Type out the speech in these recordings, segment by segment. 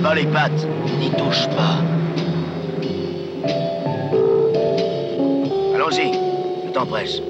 Pas les pattes, n'y touche pas. Allons-y, le temps presse.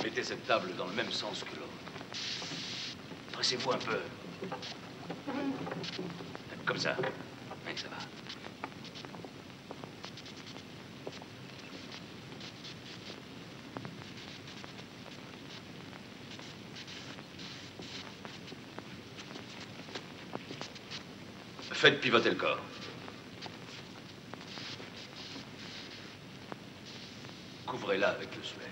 Mettez cette table dans le même sens que l'autre. Pressez-vous un peu. Comme ça. Oui, ça va. Faites pivoter le corps. Couvrez-la avec le suaire.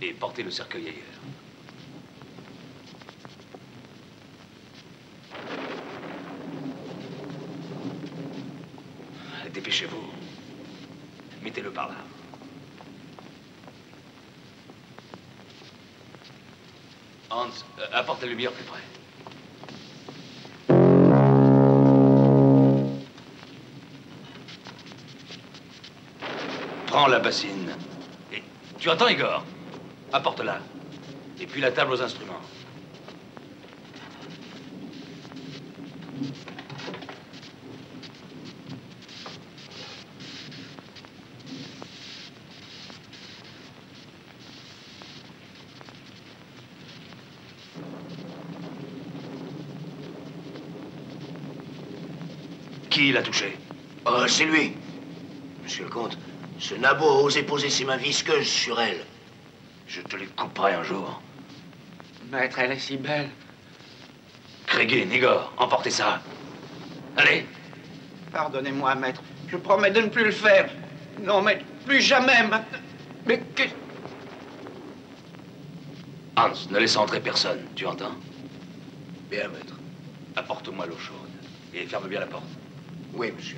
Et portez le cercueil ailleurs. Dépêchez-vous. Mettez-le par là. Hans, apporte la lumière plus près. Prends la bassine. Et tu entends, Igor? Apporte-la. Et puis la table aux instruments. Qui l'a touché? Oh, c'est lui. Monsieur le comte, ce nabot a osé poser ses mains visqueuses sur elle. Je te les couperai un jour. Maître, elle est si belle. Krégin, Igor, emportez ça. Allez. Pardonnez-moi, maître. Je promets de ne plus le faire. Non, mais plus jamais maintenant. Mais qu'est-ce... Hans, ne laisse entrer personne, tu entends? Bien, maître. Apporte-moi l'eau chaude. Et ferme bien la porte. Oui, monsieur.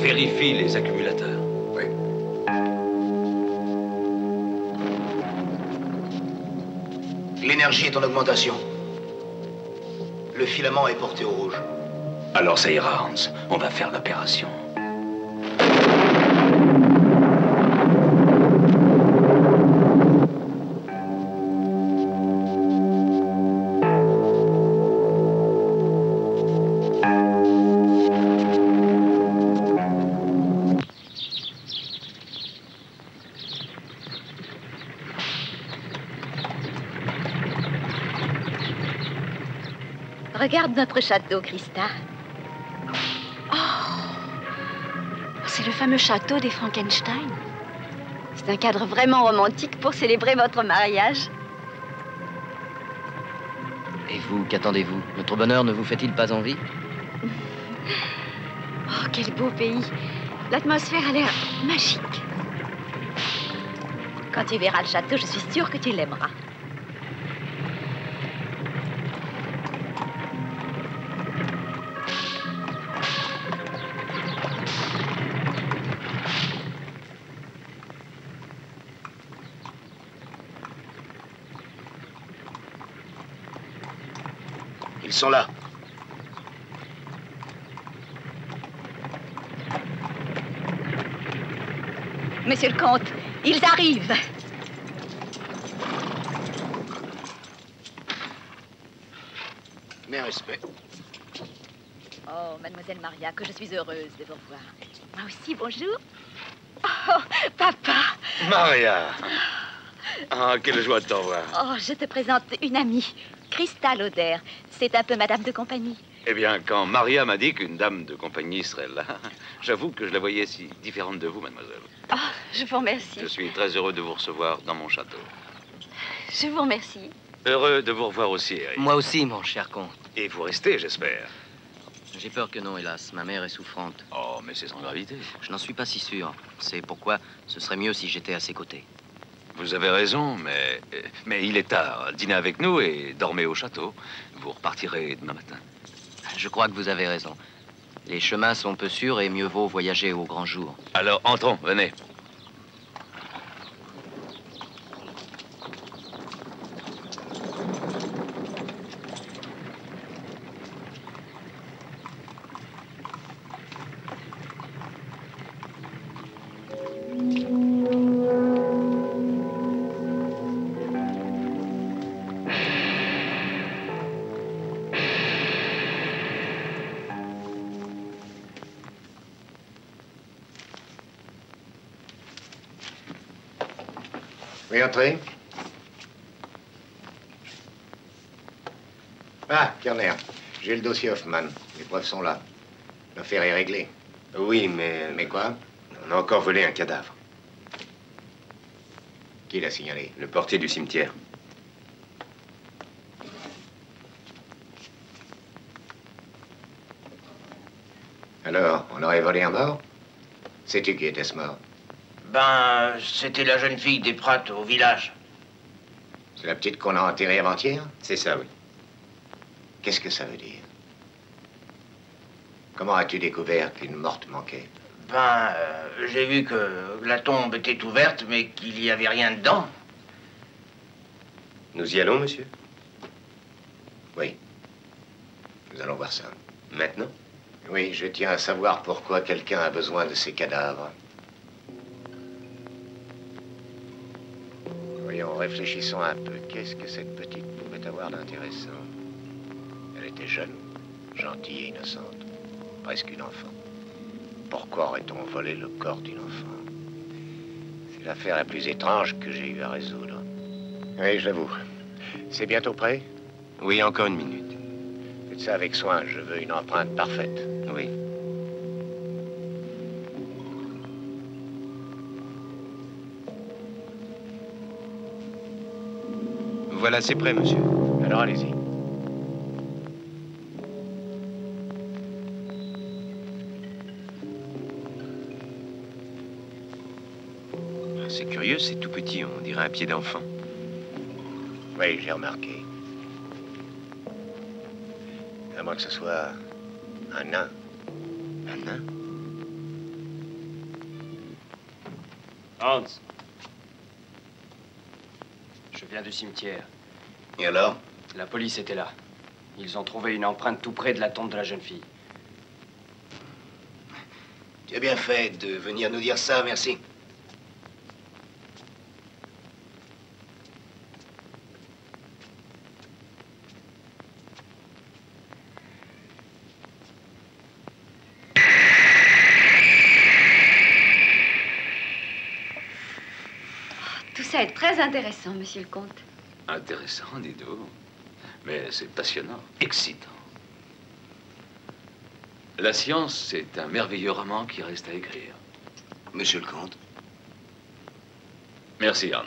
Vérifie les accumulateurs. Oui. L'énergie est en augmentation. Le filament est porté au rouge. Alors ça ira, Hans. On va faire l'opération. Regarde notre château, Christa. Oh, c'est le fameux château des Frankenstein. C'est un cadre vraiment romantique pour célébrer votre mariage. Et vous, qu'attendez-vous? Notre bonheur ne vous fait-il pas envie? Oh, quel beau pays. L'atmosphère a l'air magique. Quand tu verras le château, je suis sûre que tu l'aimeras. Ils sont là. Monsieur le comte, ils arrivent. Mes respects. Oh, mademoiselle Maria, que je suis heureuse de vous revoir. Moi aussi, bonjour. Oh, papa. Maria. Ah, quelle joie de t'en voir. Oh, je te présente une amie, Christa Lauder. C'est un peu ma dame de compagnie. Eh bien, quand Maria m'a dit qu'une dame de compagnie serait là, j'avoue que je la voyais si différente de vous, mademoiselle. Oh, je vous remercie. Je suis très heureux de vous recevoir dans mon château. Je vous remercie. Heureux de vous revoir aussi, Eric. Moi aussi, mon cher comte. Et vous restez, j'espère. J'ai peur que non, hélas. Ma mère est souffrante. Oh, mais c'est sans gravité. Je n'en suis pas si sûr. C'est pourquoi ce serait mieux si j'étais à ses côtés. Vous avez raison, mais il est tard. Dînez avec nous et dormez au château. Vous repartirez demain matin. Je crois que vous avez raison. Les chemins sont peu sûrs et mieux vaut voyager au grand jour. Alors, entrons, venez. Oui, entrez. Ah, Kerner, j'ai le dossier Hoffman. Les preuves sont là. L'affaire est réglée. Oui, mais... Mais quoi? On a encore volé un cadavre. Qui l'a signalé? Le portier du cimetière. Alors, on aurait volé un mort? Sais-tu qui était ce mort? Ben, c'était la jeune fille des Prates au village. C'est la petite qu'on a enterrée avant-hier? C'est ça, oui. Qu'est-ce que ça veut dire? Comment as-tu découvert qu'une morte manquait? Ben, j'ai vu que la tombe était ouverte, mais qu'il n'y avait rien dedans. Nous y allons, monsieur? Oui. Nous allons voir ça. Maintenant? Oui, je tiens à savoir pourquoi quelqu'un a besoin de ces cadavres. Voyons, réfléchissons un peu. Qu'est-ce que cette petite pouvait avoir d'intéressant? Elle était jeune, gentille et innocente. Presque une enfant. Pourquoi aurait-on volé le corps d'une enfant? C'est l'affaire la plus étrange que j'ai eu à résoudre. Oui, j'avoue. C'est bientôt prêt? Oui, encore une minute. Faites ça avec soin, je veux une empreinte parfaite. Oui. Voilà, c'est prêt, monsieur. Alors allez-y. C'est curieux, c'est tout petit, on dirait un pied d'enfant. Oui, j'ai remarqué. À moins que ce soit un nain. Un nain? Hans. Je viens du cimetière. Et alors? La police était là. Ils ont trouvé une empreinte tout près de la tombe de la jeune fille. Tu as bien fait de venir nous dire ça, merci. Tout ça est très intéressant, monsieur le comte. Intéressant, dis-donc. Mais c'est passionnant, excitant. La science, c'est un merveilleux roman qui reste à écrire. Monsieur le comte. Merci, Hans.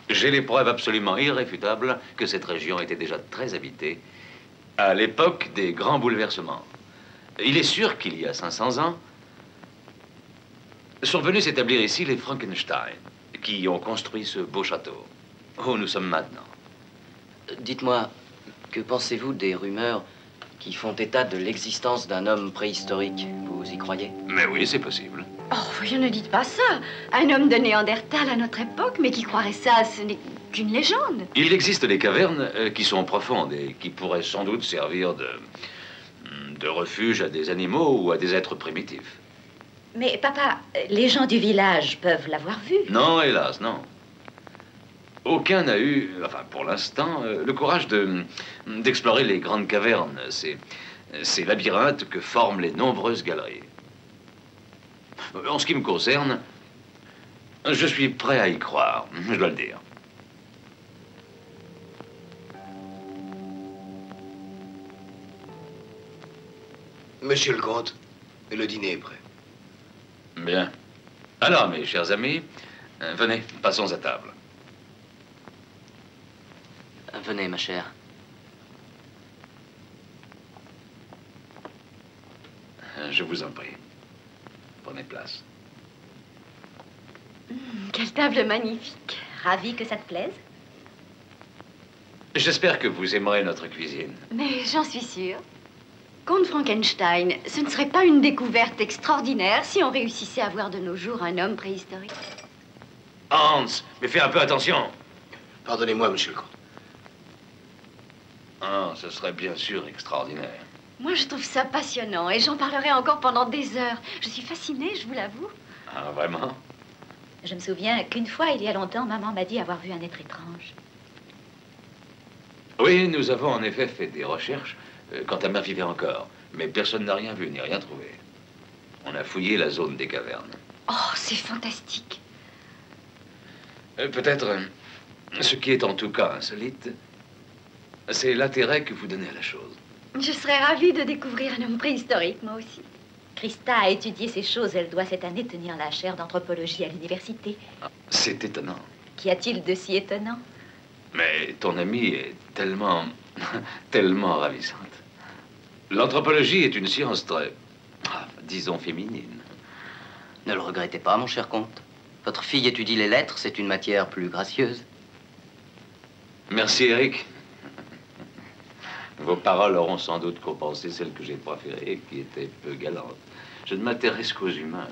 J'ai les preuves absolument irréfutables que cette région était déjà très habitée à l'époque des grands bouleversements. Il est sûr qu'il y a 500 ans, sont venus s'établir ici les Frankenstein, qui ont construit ce beau château, où nous sommes maintenant. Dites-moi, que pensez-vous des rumeurs qui font état de l'existence d'un homme préhistorique? Vous y croyez? Mais oui, c'est possible. Oh, voyons, ne dites pas ça. Un homme de Néandertal à notre époque, mais qui croirait ça, ce n'est qu'une légende. Il existe des cavernes qui sont profondes et qui pourraient sans doute servir de refuge à des animaux ou à des êtres primitifs. Mais papa, les gens du village peuvent l'avoir vu. Non, hélas, non. Aucun n'a eu, enfin pour l'instant, le courage d'explorer les grandes cavernes, ces labyrinthes que forment les nombreuses galeries. En ce qui me concerne, je suis prêt à y croire, je dois le dire. Monsieur le comte, le dîner est prêt. Bien. Alors, mes chers amis, venez, passons à table. Venez, ma chère. Je vous en prie. Prenez place. Quelle table magnifique. Ravi que ça te plaise. J'espère que vous aimerez notre cuisine. Mais j'en suis sûre. Comte Frankenstein, ce ne serait pas une découverte extraordinaire si on réussissait à voir de nos jours un homme préhistorique. Hans, mais fais un peu attention. Pardonnez-moi, monsieur le comte. Ah, ce serait bien sûr extraordinaire. Moi, je trouve ça passionnant et j'en parlerai encore pendant des heures. Je suis fascinée, je vous l'avoue. Ah, vraiment? Je me souviens qu'une fois, il y a longtemps, maman m'a dit avoir vu un être étrange. Oui, nous avons en effet fait des recherches quand ta mère vivait encore. Mais personne n'a rien vu ni rien trouvé. On a fouillé la zone des cavernes. Oh, c'est fantastique. Peut-être, ce qui est en tout cas insolite, c'est l'intérêt que vous donnez à la chose. Je serais ravie de découvrir un homme préhistorique, moi aussi. Christa a étudié ces choses. Elle doit cette année tenir la chaire d'anthropologie à l'université. C'est étonnant. Qu'y a-t-il de si étonnant? Mais ton amie est tellement, tellement ravissante. L'anthropologie est une science très, disons, féminine. Ne le regrettez pas, mon cher comte. Votre fille étudie les lettres, c'est une matière plus gracieuse. Merci, Eric. Vos paroles auront sans doute compensé celles que j'ai préférées, qui étaient peu galantes. Je ne m'intéresse qu'aux humains.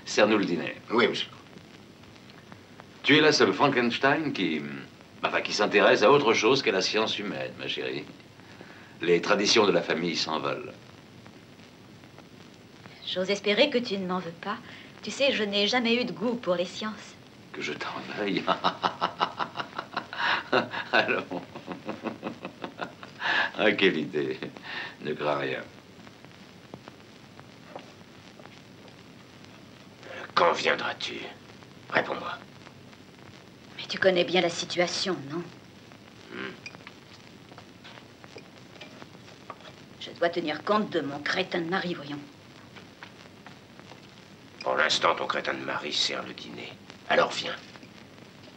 Sers-nous le dîner. Oui, monsieur. Tu es la seule Frankenstein qui s'intéresse à autre chose qu'à la science humaine, ma chérie. Les traditions de la famille s'envolent. J'ose espérer que tu ne m'en veux pas. Tu sais, je n'ai jamais eu de goût pour les sciences. Que je t'en veuille. Allons. Ah, quelle idée. Ne crains rien. Quand viendras-tu? Réponds-moi. Mais tu connais bien la situation, non? Je dois tenir compte de mon crétin de mari, voyons. Pour l'instant, ton crétin de mari sert le dîner. Alors viens.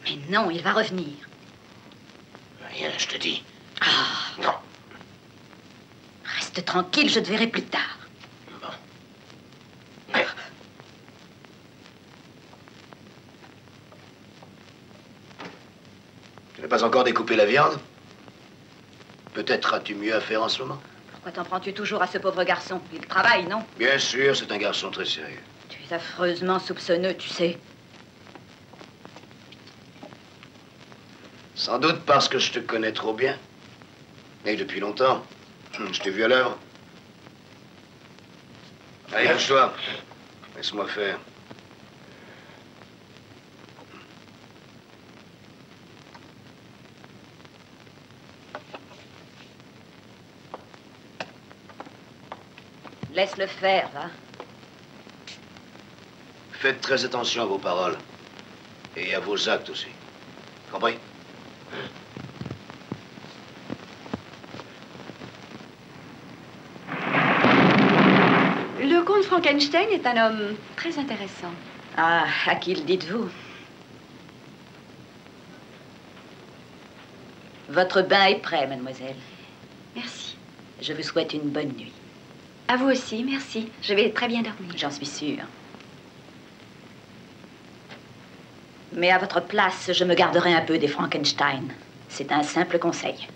Mais non, il va revenir. Rien, je te dis. Ah, Non. reste tranquille, je te verrai plus tard. Bon. Mais... Tu n'as pas encore découpé la viande? Peut-être as-tu mieux à faire en ce moment? Pourquoi t'en prends-tu toujours à ce pauvre garçon? Il travaille, non? Bien sûr, c'est un garçon très sérieux. Tu es affreusement soupçonneux, tu sais. Sans doute parce que je te connais trop bien. Et depuis longtemps. Je t'ai vu à l'œuvre. Allez, couche-toi. Laisse-moi faire. Laisse-le faire, va. Faites très attention à vos paroles. Et à vos actes aussi. Compris? Le comte Frankenstein est un homme très intéressant. Ah, à qui le dites-vous? Votre bain est prêt, mademoiselle. Merci. Je vous souhaite une bonne nuit. À vous aussi, merci. Je vais très bien dormir. J'en suis sûre. Mais à votre place, je me garderai un peu des Frankenstein. C'est un simple conseil.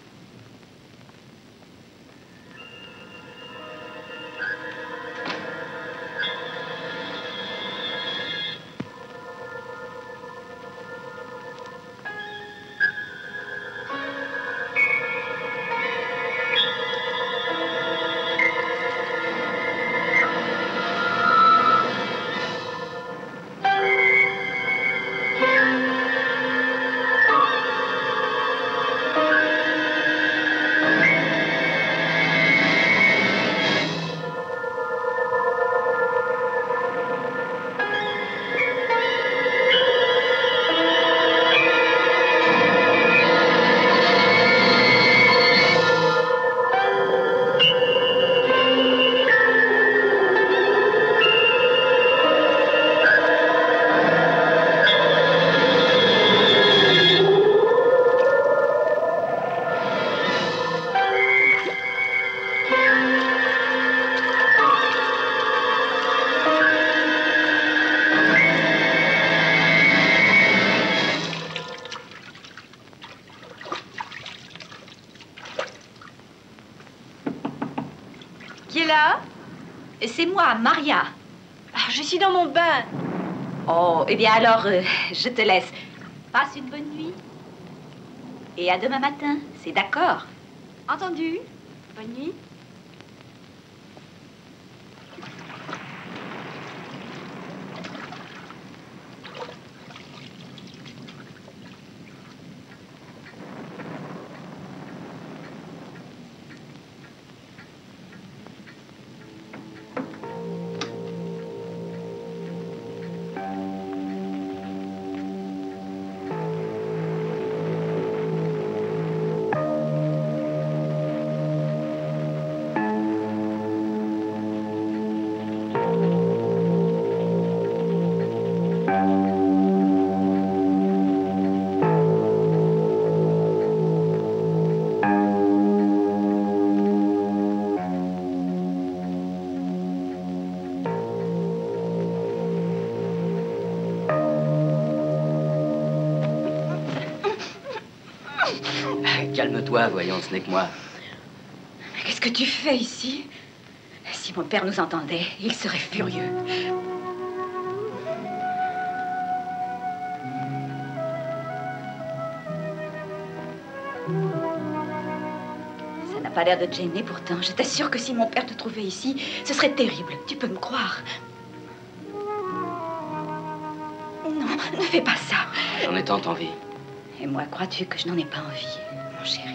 Qui est là? C'est moi, Maria. Ah, je suis dans mon bain. Oh, eh bien alors, je te laisse. Passe une bonne nuit. Et à demain matin, c'est d'accord? Entendu. Bonne nuit. Calme-toi, voyons, ce n'est que moi. Mais qu'est-ce que tu fais ici? Si mon père nous entendait, il serait furieux. Ça n'a pas l'air de te gêner pourtant. Je t'assure que si mon père te trouvait ici, ce serait terrible. Tu peux me croire. Non, ne fais pas ça. J'en ai tant envie. Et moi, crois-tu que je n'en ai pas envie, mon chéri?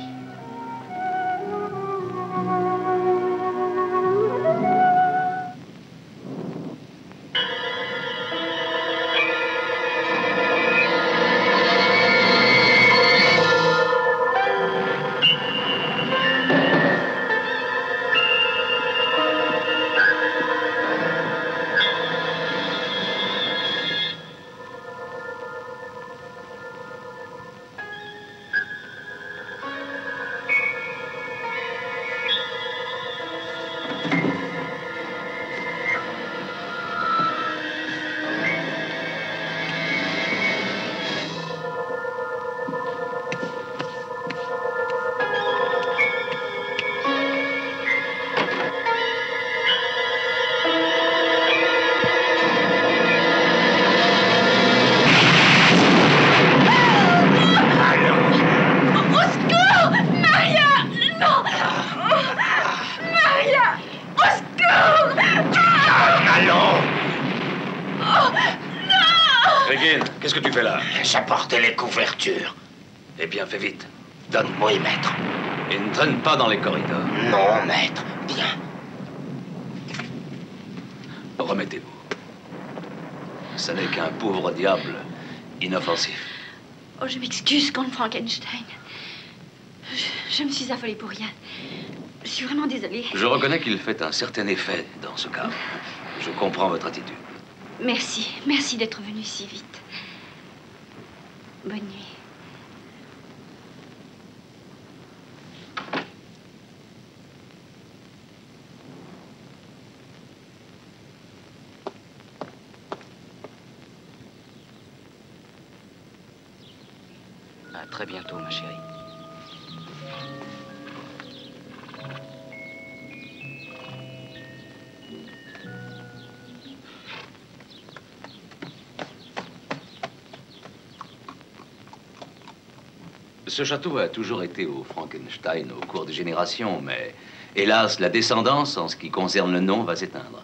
Qu'est-ce que tu fais là? J'apportais les couvertures. Eh bien, fais vite. Donne-moi, maître. Et ne traîne pas dans les corridors. Non, maître. Viens. Remettez-vous. Ce n'est qu'un pauvre diable inoffensif. Oh, je m'excuse, comte Frankenstein. Je me suis affolée pour rien. Je suis vraiment désolée. Je reconnais qu'il fait un certain effet dans ce cas. Je comprends votre attitude. Merci. Merci d'être venu si vite. Bonne nuit. À très bientôt, ma chérie. Ce château a toujours été au Frankenstein au cours des générations, mais hélas, la descendance, en ce qui concerne le nom, va s'éteindre.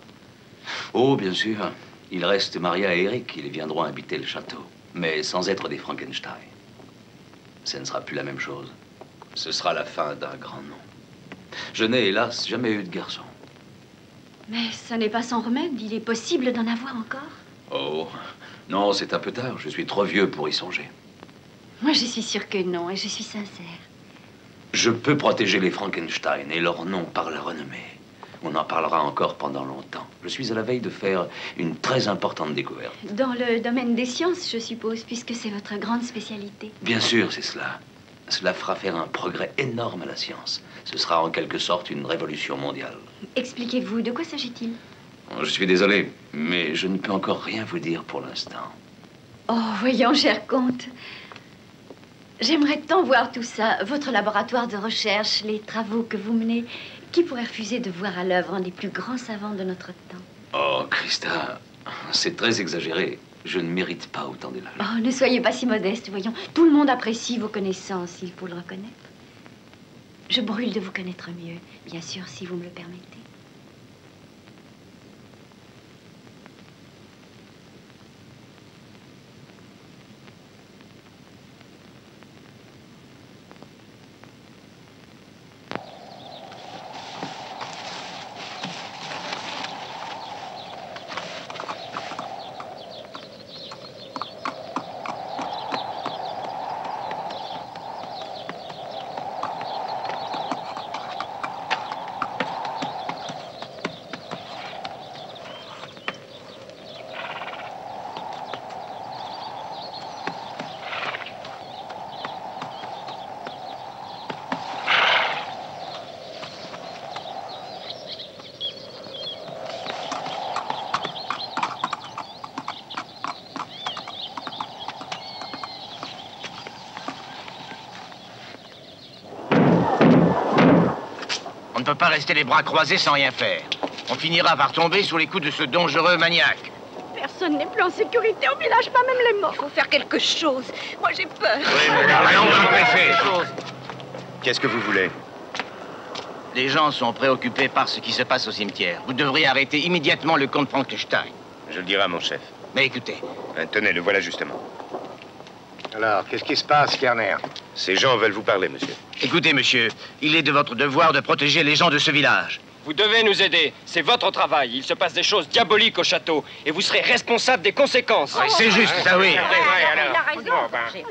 Oh, bien sûr, il reste Maria et Eric, ils viendront habiter le château, mais sans être des Frankenstein. Ce ne sera plus la même chose. Ce sera la fin d'un grand nom. Je n'ai, hélas, jamais eu de garçon. Mais ce n'est pas sans remède. Il est possible d'en avoir encore. Oh, non, c'est un peu tard. Je suis trop vieux pour y songer. Moi, je suis sûre que non, et je suis sincère. Je peux protéger les Frankenstein et leur nom par la renommée. On en parlera encore pendant longtemps. Je suis à la veille de faire une très importante découverte. Dans le domaine des sciences, je suppose, puisque c'est votre grande spécialité. Bien sûr, c'est cela. Cela fera faire un progrès énorme à la science. Ce sera en quelque sorte une révolution mondiale. Expliquez-vous, de quoi s'agit-il? Je suis désolé, mais je ne peux encore rien vous dire pour l'instant. Oh, voyons, cher comte. J'aimerais tant voir tout ça, votre laboratoire de recherche, les travaux que vous menez. Qui pourrait refuser de voir à l'œuvre un des plus grands savants de notre temps? Oh, Christa, c'est très exagéré. Je ne mérite pas autant d'éloges. Oh, ne soyez pas si modeste, voyons. Tout le monde apprécie vos connaissances, il faut le reconnaître. Je brûle de vous connaître mieux, bien sûr, si vous me le permettez. peut pas rester les bras croisés sans rien faire. On finira par tomber sous les coups de ce dangereux maniaque. Personne n'est plus en sécurité au village, pas même les morts. Il faut faire quelque chose. Moi, j'ai peur. Oui, mais allons, préfet. Qu'est-ce que vous voulez? Les gens sont préoccupés par ce qui se passe au cimetière. Vous devriez arrêter immédiatement le comte Frankenstein. Je le dirai à mon chef. Mais écoutez. Tenez, le voilà justement. Alors, qu'est-ce qui se passe, Kerner? Ces gens veulent vous parler, monsieur. Écoutez, monsieur, il est de votre devoir de protéger les gens de ce village. Vous devez nous aider. C'est votre travail. Il se passe des choses diaboliques au château. Et vous serez responsable des conséquences. Oui, c'est juste, ça oui. Il a raison.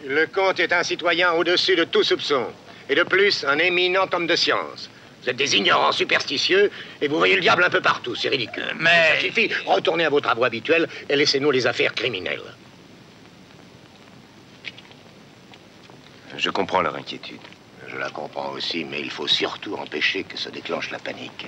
Le comte est un citoyen au-dessus de tout soupçon. Et de plus, un éminent homme de science. Vous êtes des ignorants superstitieux et vous voyez le diable un peu partout. C'est ridicule. Mais... Ça suffit. Retournez à vos travaux habituels et laissez-nous les affaires criminelles. Je comprends leur inquiétude. Je la comprends aussi, mais il faut surtout empêcher que se déclenche la panique.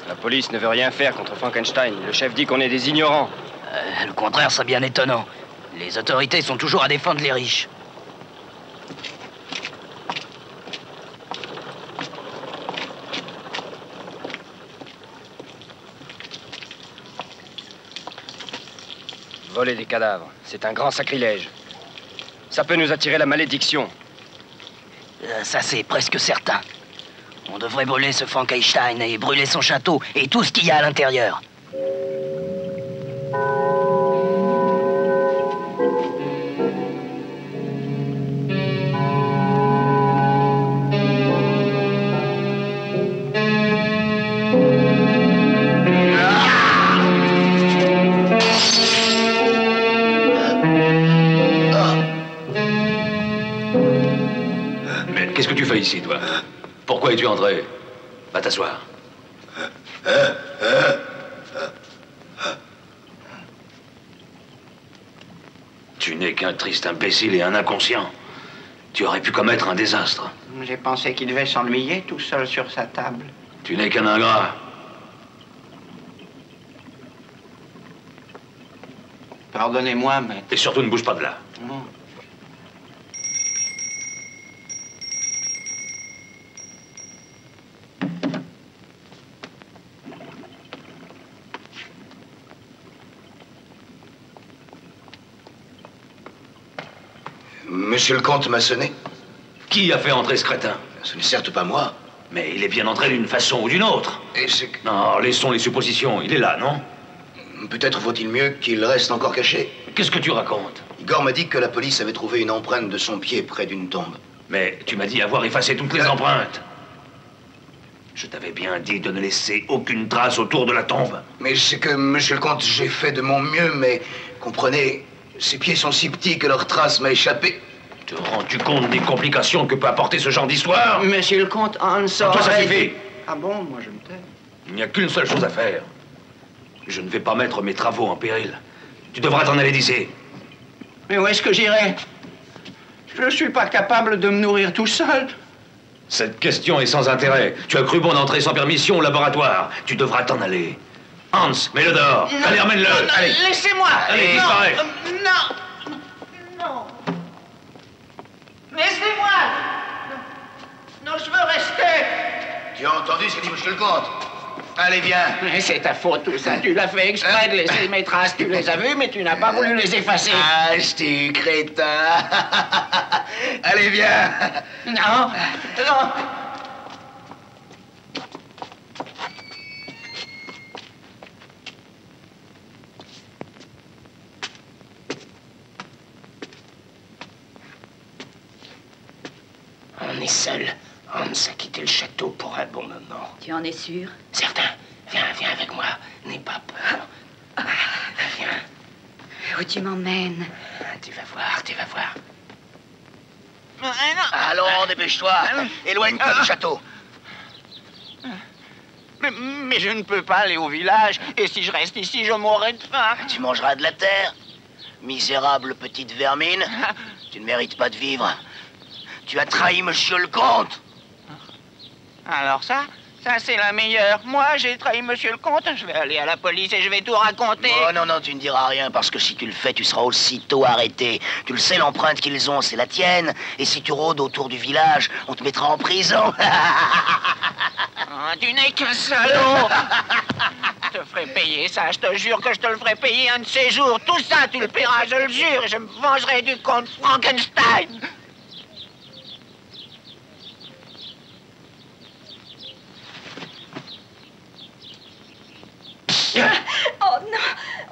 La police ne veut rien faire contre Frankenstein. Le chef dit qu'on est des ignorants. Le contraire serait bien étonnant. Les autorités sont toujours à défendre les riches. Voler des cadavres, c'est un grand sacrilège. Ça peut nous attirer la malédiction. Ça, c'est presque certain. On devrait brûler ce Frankenstein et brûler son château et tout ce qu'il y a à l'intérieur. Mais qu'est-ce que tu fais ici, toi? Pourquoi es-tu entré? Va t'asseoir. Tu n'es qu'un triste imbécile et un inconscient. Tu aurais pu commettre un désastre. J'ai pensé qu'il devait s'ennuyer tout seul sur sa table. Tu n'es qu'un ingrat. Pardonnez-moi, maître. Et surtout, ne bouge pas de là. Non. Monsieur le comte m'a sonné. Qui a fait entrer ce crétin? Ce n'est certes pas moi. Mais il est bien entré d'une façon ou d'une autre. Et c'est que... Non, laissons les suppositions. Il est là, non? Peut-être vaut-il mieux qu'il reste encore caché. Qu'est-ce que tu racontes? Igor m'a dit que la police avait trouvé une empreinte de son pied près d'une tombe. Mais tu m'as dit avoir effacé toutes les empreintes. Je t'avais bien dit de ne laisser aucune trace autour de la tombe. Mais c'est que, monsieur le comte, j'ai fait de mon mieux, mais comprenez, ces pieds sont si petits que leur trace m'a échappé. Te rends-tu compte des complications que peut apporter ce genre d'histoire? Monsieur le comte, Hans Toi, ça suffit. Ah bon, moi je me tais. Il n'y a qu'une seule chose à faire. Je ne vais pas mettre mes travaux en péril. Tu devras t'en aller d'ici. Mais où est-ce que j'irai? Je ne suis pas capable de me nourrir tout seul. Cette question est sans intérêt. Tu as cru bon d'entrer sans permission au laboratoire. Tu devras t'en aller. Hans, mets-le dehors. Allez, emmène-le. Allez. Laissez-moi. Allez, disparais. Non. Non. Laissez-moi. Non, je veux rester. Tu as entendu ce que dit monsieur le comte? Allez, viens. Mais c'est ta faute, tout ça. Tu l'as fait exprès de laisser mes traces. Tu les as vues, mais tu n'as pas voulu les effacer. Ah, je t'ai crétin. Allez, viens. Non. Non. On est seul. Hans a quitté le château pour un bon moment. Tu en es sûr? Certain. Viens avec moi. N'aie pas peur. Viens. Où tu m'emmènes? Tu vas voir. Allons, dépêche-toi. Éloigne-toi du château. Mais je ne peux pas aller au village. Et si je reste ici, je mourrai de faim. Tu mangeras de la terre. Misérable petite vermine. Tu ne mérites pas de vivre. Tu as trahi monsieur le comte. Alors ça c'est la meilleure. Moi, j'ai trahi monsieur le comte. Je vais aller à la police et je vais tout raconter. Oh non, tu ne diras rien, parce que si tu le fais, tu seras aussitôt arrêté. Tu le sais, l'empreinte qu'ils ont, c'est la tienne. Et si tu rôdes autour du village, on te mettra en prison. Oh, tu n'es qu'un salaud. Je te ferai payer ça, je te jure que je te le ferai payer un de ces jours. Tout ça, tu le paieras, je le jure. Et je me vengerai du comte Frankenstein.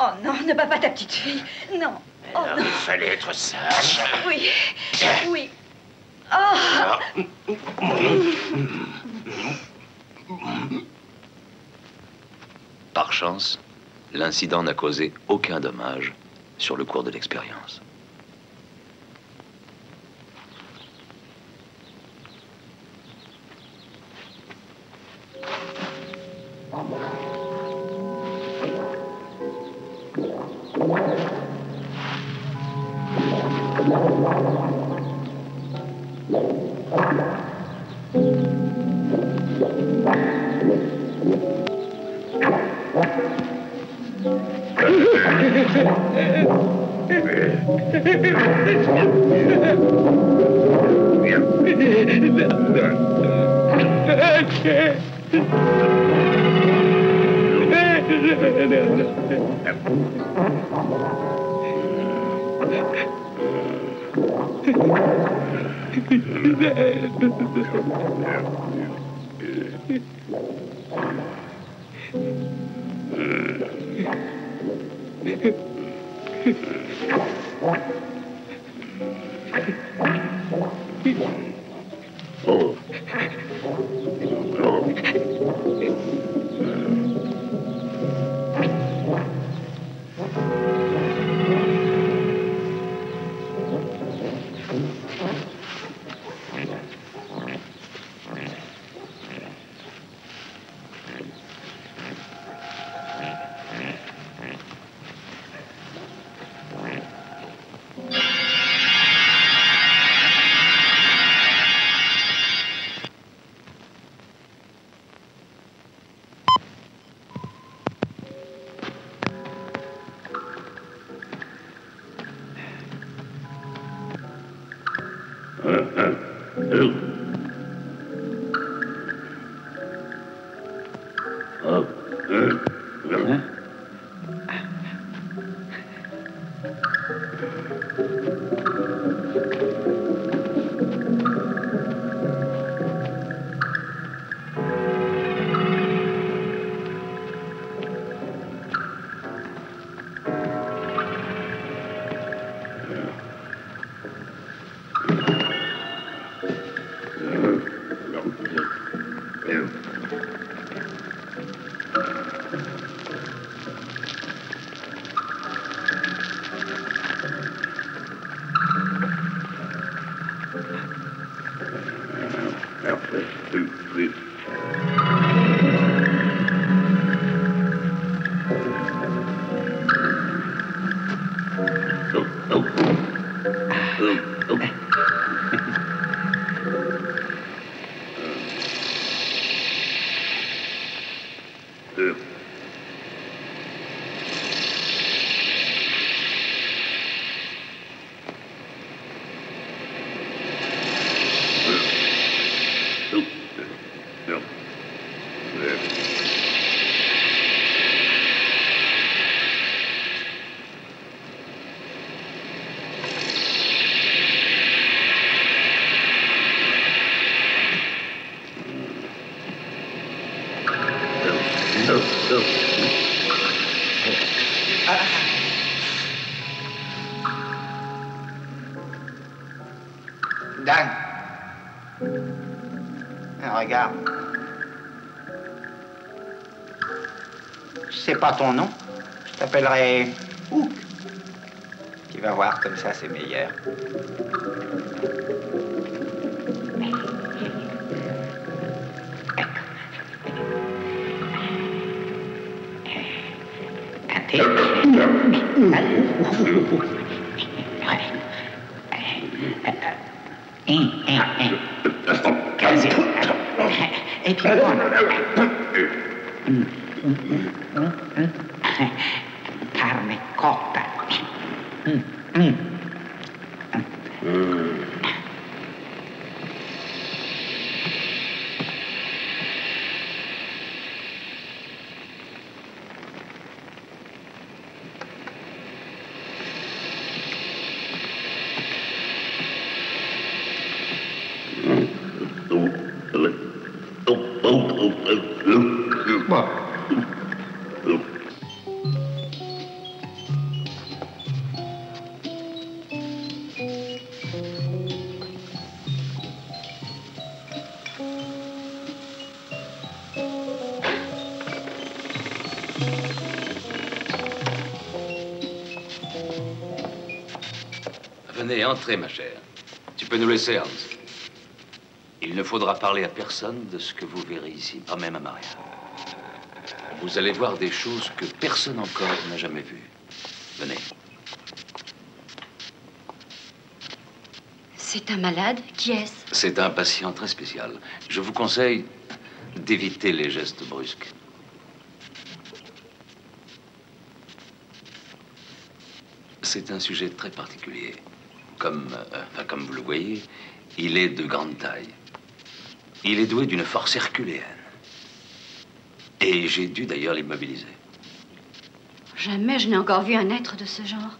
Oh non, ne bats pas ta petite fille. Non. Oh non. Il fallait être sage. Oui. Oh. Par chance, l'incident n'a causé aucun dommage sur le cours de l'expérience. Dan, Regarde. C'est pas ton nom. Je t'appellerai Hook. Tu vas voir, comme ça, c'est meilleur. Et puis carne cotta. Venez, entrez, ma chère. Tu peux nous laisser, Hans. Il ne faudra parler à personne de ce que vous verrez ici, pas même à Maria. Vous allez voir des choses que personne encore n'a jamais vues. Venez. C'est un malade? Qui est-ce? C'est un patient très spécial. Je vous conseille d'éviter les gestes brusques. C'est un sujet très particulier. Comme vous le voyez, il est de grande taille. Il est doué d'une force herculéenne. Et j'ai dû d'ailleurs l'immobiliser. Jamais je n'ai encore vu un être de ce genre.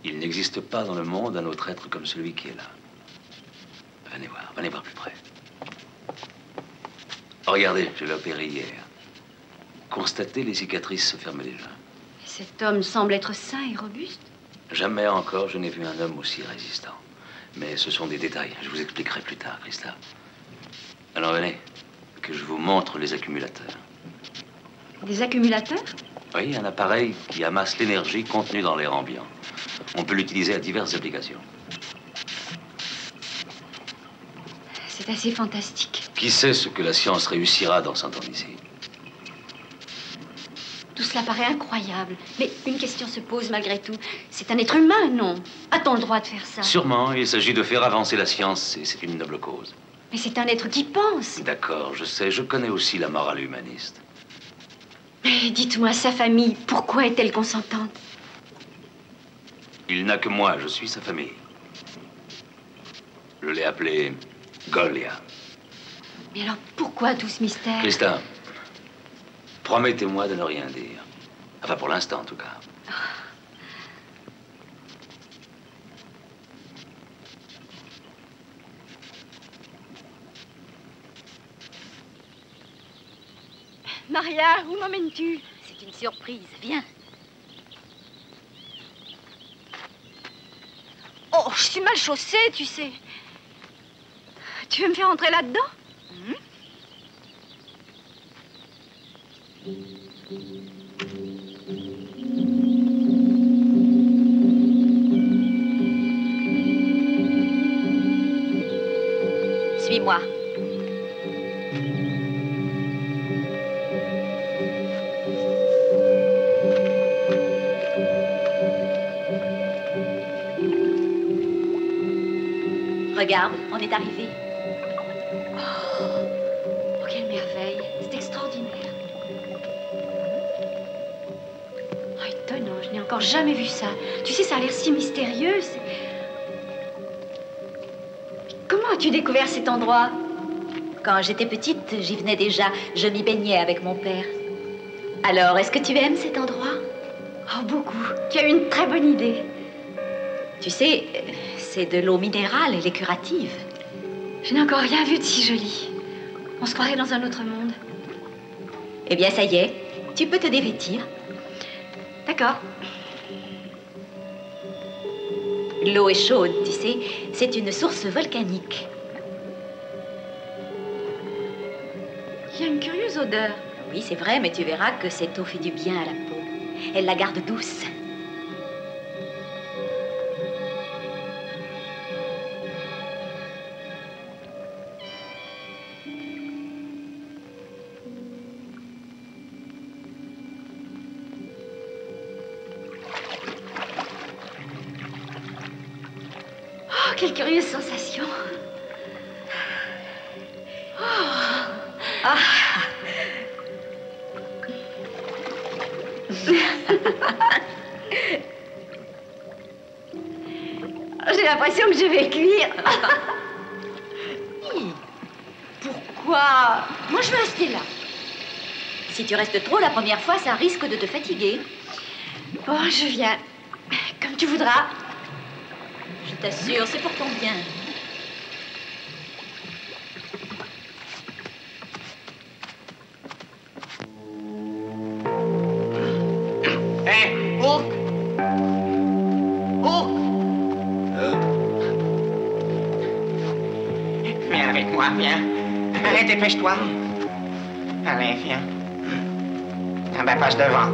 Il n'existe pas dans le monde un autre être comme celui qui est là. Venez voir plus près. Regardez, je l'ai opéré hier. Constatez, les cicatrices se ferment déjà. Et cet homme semble être sain et robuste. Jamais encore je n'ai vu un homme aussi résistant. Mais ce sont des détails. Je vous expliquerai plus tard, Christa. Alors venez, que je vous montre les accumulateurs. Des accumulateurs? Oui, un appareil qui amasse l'énergie contenue dans l'air ambiant. On peut l'utiliser à diverses applications. C'est assez fantastique. Qui sait ce que la science réussira dans 100 ans d'ici? Tout cela paraît incroyable. Mais une question se pose malgré tout. C'est un être humain, non? A-t-on le droit de faire ça? Sûrement. Il s'agit de faire avancer la science et c'est une noble cause. Mais c'est un être qui pense. D'accord, je sais. Je connais aussi la morale humaniste. Mais dites-moi, sa famille, pourquoi est-elle consentante? Il n'a que moi. Je suis sa famille. Je l'ai appelé Golia. Mais alors, pourquoi tout ce mystère? Christa, promettez-moi de ne rien dire. Enfin, pour l'instant, en tout cas. Maria, où m'emmènes-tu? C'est une surprise. Viens. Oh, je suis mal chaussée, tu sais. Tu veux me faire entrer là-dedans? Suis-moi. Regarde, on est arrivé. Oh, quelle merveille. C'est extraordinaire. Oh, étonnant, je n'ai encore jamais vu ça. Tu sais, ça a l'air si mystérieux. Comment as-tu découvert cet endroit? Quand j'étais petite, j'y venais déjà. Je m'y baignais avec mon père. Alors, est-ce que tu aimes cet endroit? Oh, beaucoup. Tu as eu une très bonne idée. Tu sais, c'est de l'eau minérale, elle est curative. Je n'ai encore rien vu de si joli. On se croirait dans un autre monde. Eh bien, ça y est, tu peux te dévêtir. D'accord. L'eau est chaude, tu sais. C'est une source volcanique. douce odeur. Oui, c'est vrai, mais tu verras que cette eau fait du bien à la peau. Elle la garde douce. Oh, quelle curieuse sensation. Oh. Ah. J'ai l'impression que je vais cuire. Pourquoi? Moi, je veux rester là. Si tu restes trop la première fois, ça risque de te fatiguer. Oh, je viens. Comme tu voudras. Je t'assure, c'est pour ton bien. Hé, Hook! Hook! Viens avec moi, viens. Allez, dépêche-toi. Allez, viens. Ah ben, passe devant.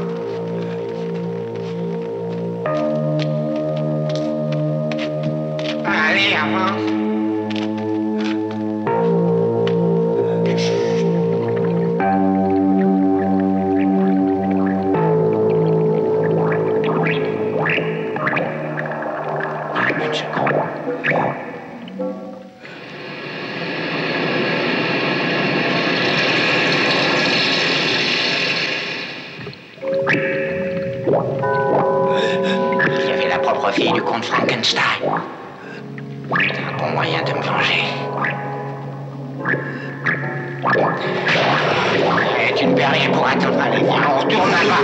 Allez, avance. J'avais la propre fille du comte Frankenstein. C'est un bon moyen de me venger. Et tu ne perds rien pour attendre. Allez, viens, on retourne là-bas.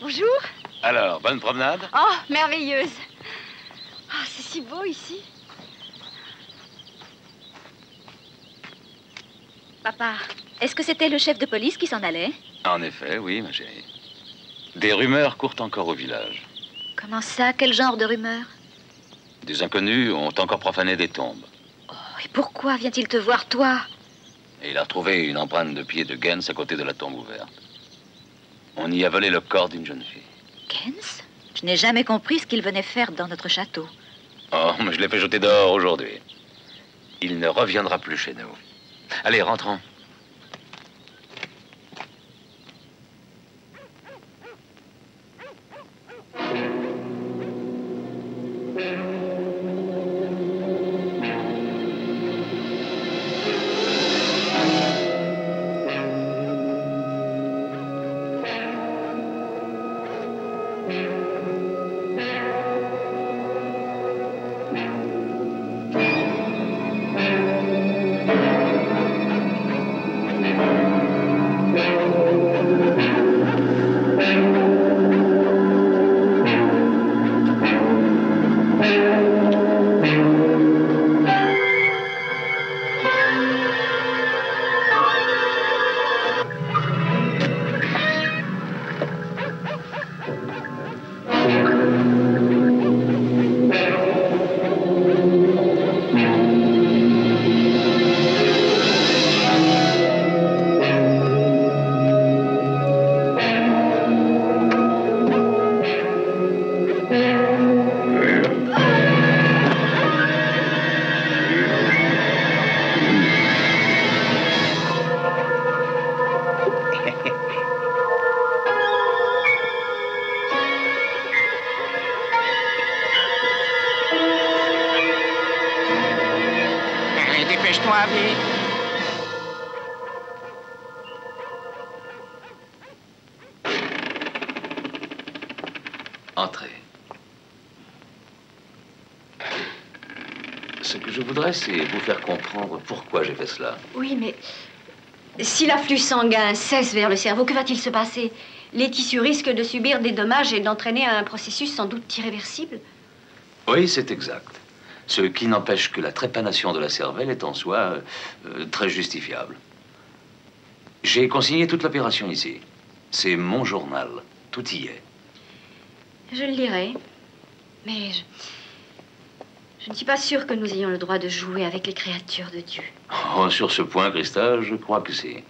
Bonjour. Alors, bonne promenade? Oh, merveilleuse. Oh, c'est si beau ici. Papa, est-ce que c'était le chef de police qui s'en allait? En effet, oui, ma chérie. Des rumeurs courent encore au village. Comment ça? Quel genre de rumeurs? Des inconnus ont encore profané des tombes. Et pourquoi vient-il te voir, toi? Et il a retrouvé une empreinte de pied de Gens à côté de la tombe ouverte. On y a volé le corps d'une jeune fille. Gens? Je n'ai jamais compris ce qu'il venait faire dans notre château. Oh, mais je l'ai fait jeter dehors aujourd'hui. Il ne reviendra plus chez nous. Allez, rentrons. Dépêche-toi, vite. Entrez. Ce que je voudrais, c'est vous faire comprendre pourquoi j'ai fait cela. Oui, mais si l'afflux sanguin cesse vers le cerveau, que va-t-il se passer? Les tissus risquent de subir des dommages et d'entraîner un processus sans doute irréversible. Oui, c'est exact. Ce qui n'empêche que la trépanation de la cervelle est en soi très justifiable. J'ai consigné toute l'opération ici. C'est mon journal. Tout y est. Je le lirai. Mais je ne suis pas sûre que nous ayons le droit de jouer avec les créatures de Dieu. Oh, sur ce point, Christa, je crois que si.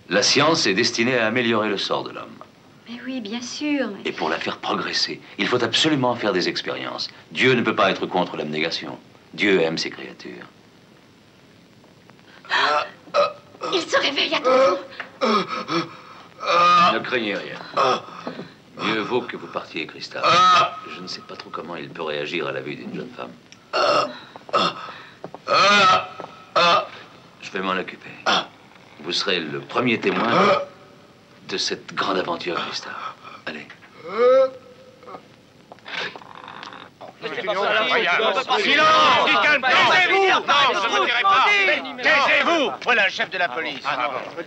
La science est destinée à améliorer le sort de l'homme. Mais oui, bien sûr. Mais... Et pour la faire progresser, il faut absolument faire des expériences. Dieu ne peut pas être contre l'abnégation. Dieu aime ses créatures. Il se réveille, attention. Ne craignez rien. Mieux vaut que vous partiez, Christa. Je ne sais pas trop comment il peut réagir à la vue d'une jeune femme. Je vais m'en occuper. Vous serez le premier témoin de cette grande aventure, Christa. Allez. Silence! Du calme! Taisez-vous! Non, je ne dirai pas! Taisez-vous! Voilà le chef de la police.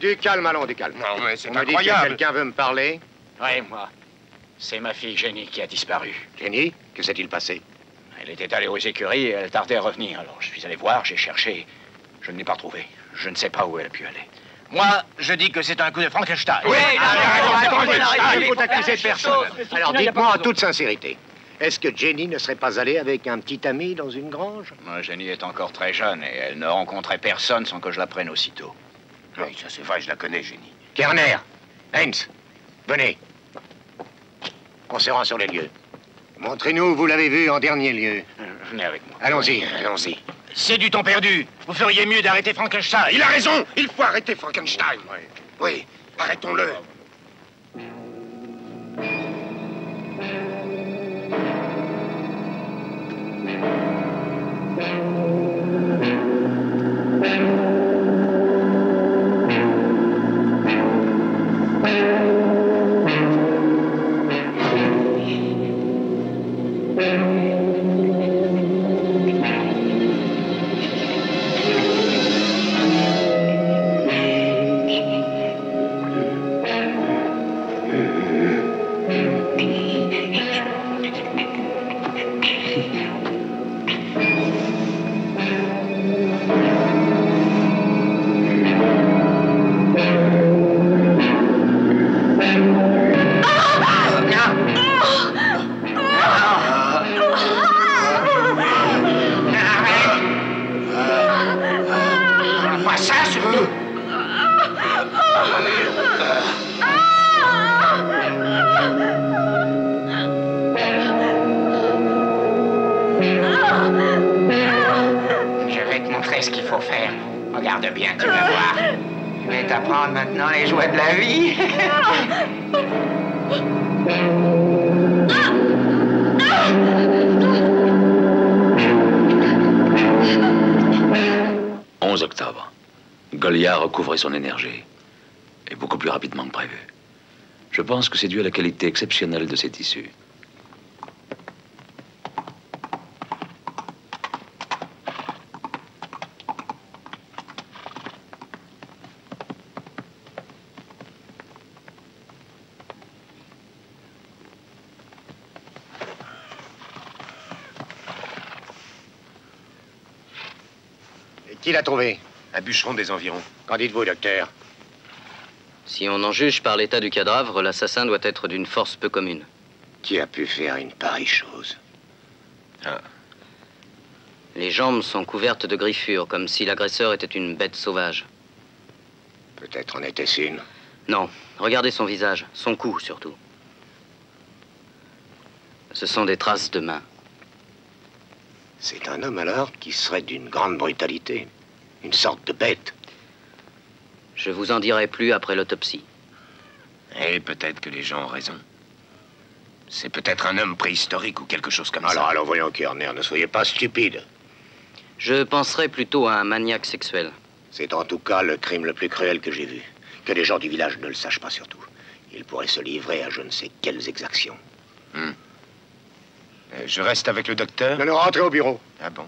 Du calme, allons, du calme. Non, mais c'est On me dit que incroyable. quelqu'un veut me parler. Oui, moi. C'est ma fille Jenny qui a disparu. Jenny, que s'est-il passé? Elle était allée aux écuries et elle tardait à revenir. Alors je suis allé voir, j'ai cherché. Je ne l'ai pas retrouvée. Je ne sais pas où elle a pu aller. Moi, je dis que c'est un coup de Frankenstein. Oui, il faut accuser personne. Alors dites-moi en toute sincérité, est-ce que Jenny ne serait pas allée avec un petit ami dans une grange? Moi, Jenny est encore très jeune et elle ne rencontrait personne sans que je la prenne aussitôt. Oui, ça c'est vrai, je la connais, Jenny. Kerner, Heinz, venez. On se rend sur les lieux. Montrez-nous où vous l'avez vu en dernier lieu. Venez avec moi. Allons-y, allons-y. C'est du temps perdu. Vous feriez mieux d'arrêter Frankenstein. Il a raison! Il faut arrêter Frankenstein. Oui, arrêtons-le. Je vais te montrer ce qu'il faut faire. Regarde bien, tu vas voir. Je vais t'apprendre maintenant les jouets de la vie. 11 octobre. Goliath recouvrait son énergie. Et beaucoup plus rapidement que prévu. Je pense que c'est dû à la qualité exceptionnelle de ses tissus. Qui l'a trouvé? Un bûcheron des environs. Qu'en dites-vous, docteur? Si on en juge par l'état du cadavre, l'assassin doit être d'une force peu commune. Qui a pu faire une pareille chose? Les jambes sont couvertes de griffures, comme si l'agresseur était une bête sauvage. Peut-être en était-ce une. Non, regardez son visage, son cou surtout. Ce sont des traces de mains. C'est un homme alors qui serait d'une grande brutalité. Une sorte de bête. Je vous en dirai plus après l'autopsie. Et peut-être que les gens ont raison. C'est peut-être un homme préhistorique ou quelque chose comme ça. Alors voyons, Kerner, ne soyez pas stupide. Je penserais plutôt à un maniaque sexuel. C'est en tout cas le crime le plus cruel que j'ai vu. Que les gens du village ne le sachent pas surtout. Il pourrait se livrer à je ne sais quelles exactions. Je reste avec le docteur? Non, rentrez au bureau. Ah bon?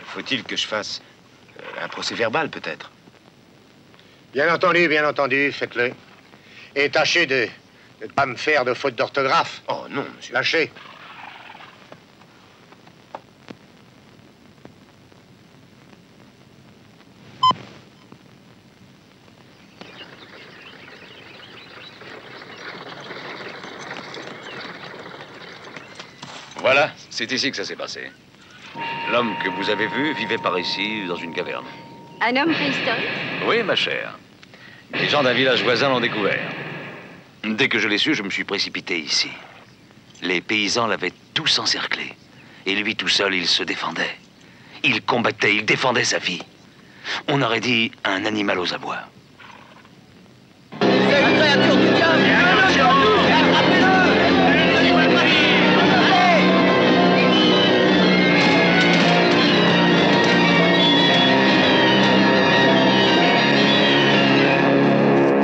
Faut-il que je fasse un procès verbal, peut-être? Bien entendu, faites-le. Et tâchez de Ne pas me faire de faute d'orthographe. Oh non, monsieur. Lâchez. Voilà, c'est ici que ça s'est passé. L'homme que vous avez vu vivait par ici, dans une caverne. Un homme préhistorique? Oui, ma chère. Les gens d'un village voisin l'ont découvert. Dès que je l'ai su, je me suis précipité ici. Les paysans l'avaient tous encerclé. Et lui tout seul, il se défendait. Il combattait, il défendait sa vie. On aurait dit un animal aux abois. C'est une créature du diable!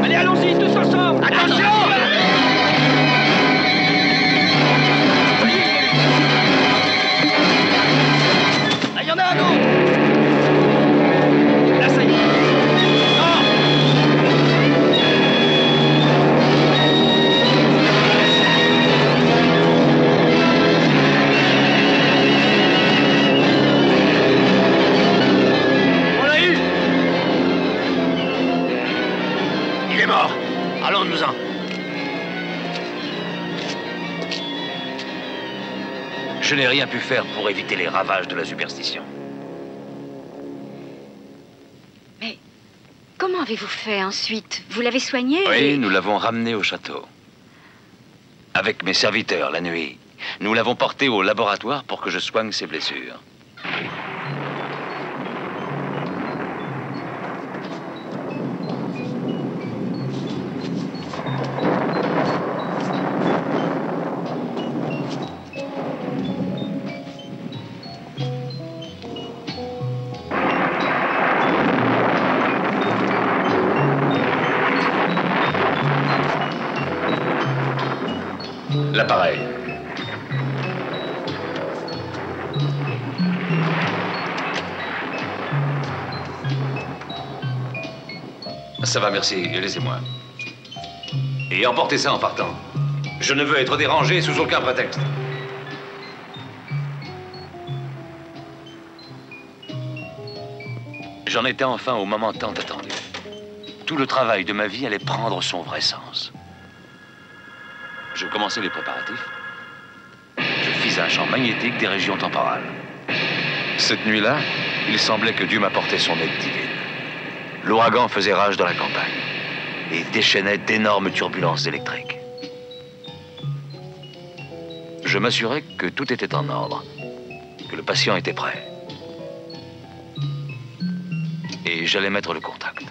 Allez, allons-y, tous ensemble! Attention! Ah, il y en a un autre! Là, ça y est! On l'a eu! Il est mort. Allons-nous-en. Je n'ai rien pu faire pour éviter les ravages de la superstition. Mais comment avez-vous fait ensuite? Vous l'avez soigné? Oui, nous l'avons ramené au château. Avec mes serviteurs, la nuit. Nous l'avons porté au laboratoire pour que je soigne ses blessures. L'appareil. Ça va, merci. Laissez-moi. Et emportez ça en partant. Je ne veux être dérangé sous aucun prétexte. J'en étais enfin au moment tant attendu. Tout le travail de ma vie allait prendre son vrai sens. Je commençais les préparatifs. Je fis un champ magnétique des régions temporales. Cette nuit-là, il semblait que Dieu m'apportait son aide divine. L'ouragan faisait rage dans la campagne et déchaînait d'énormes turbulences électriques. Je m'assurais que tout était en ordre, que le patient était prêt. Et j'allais mettre le contact.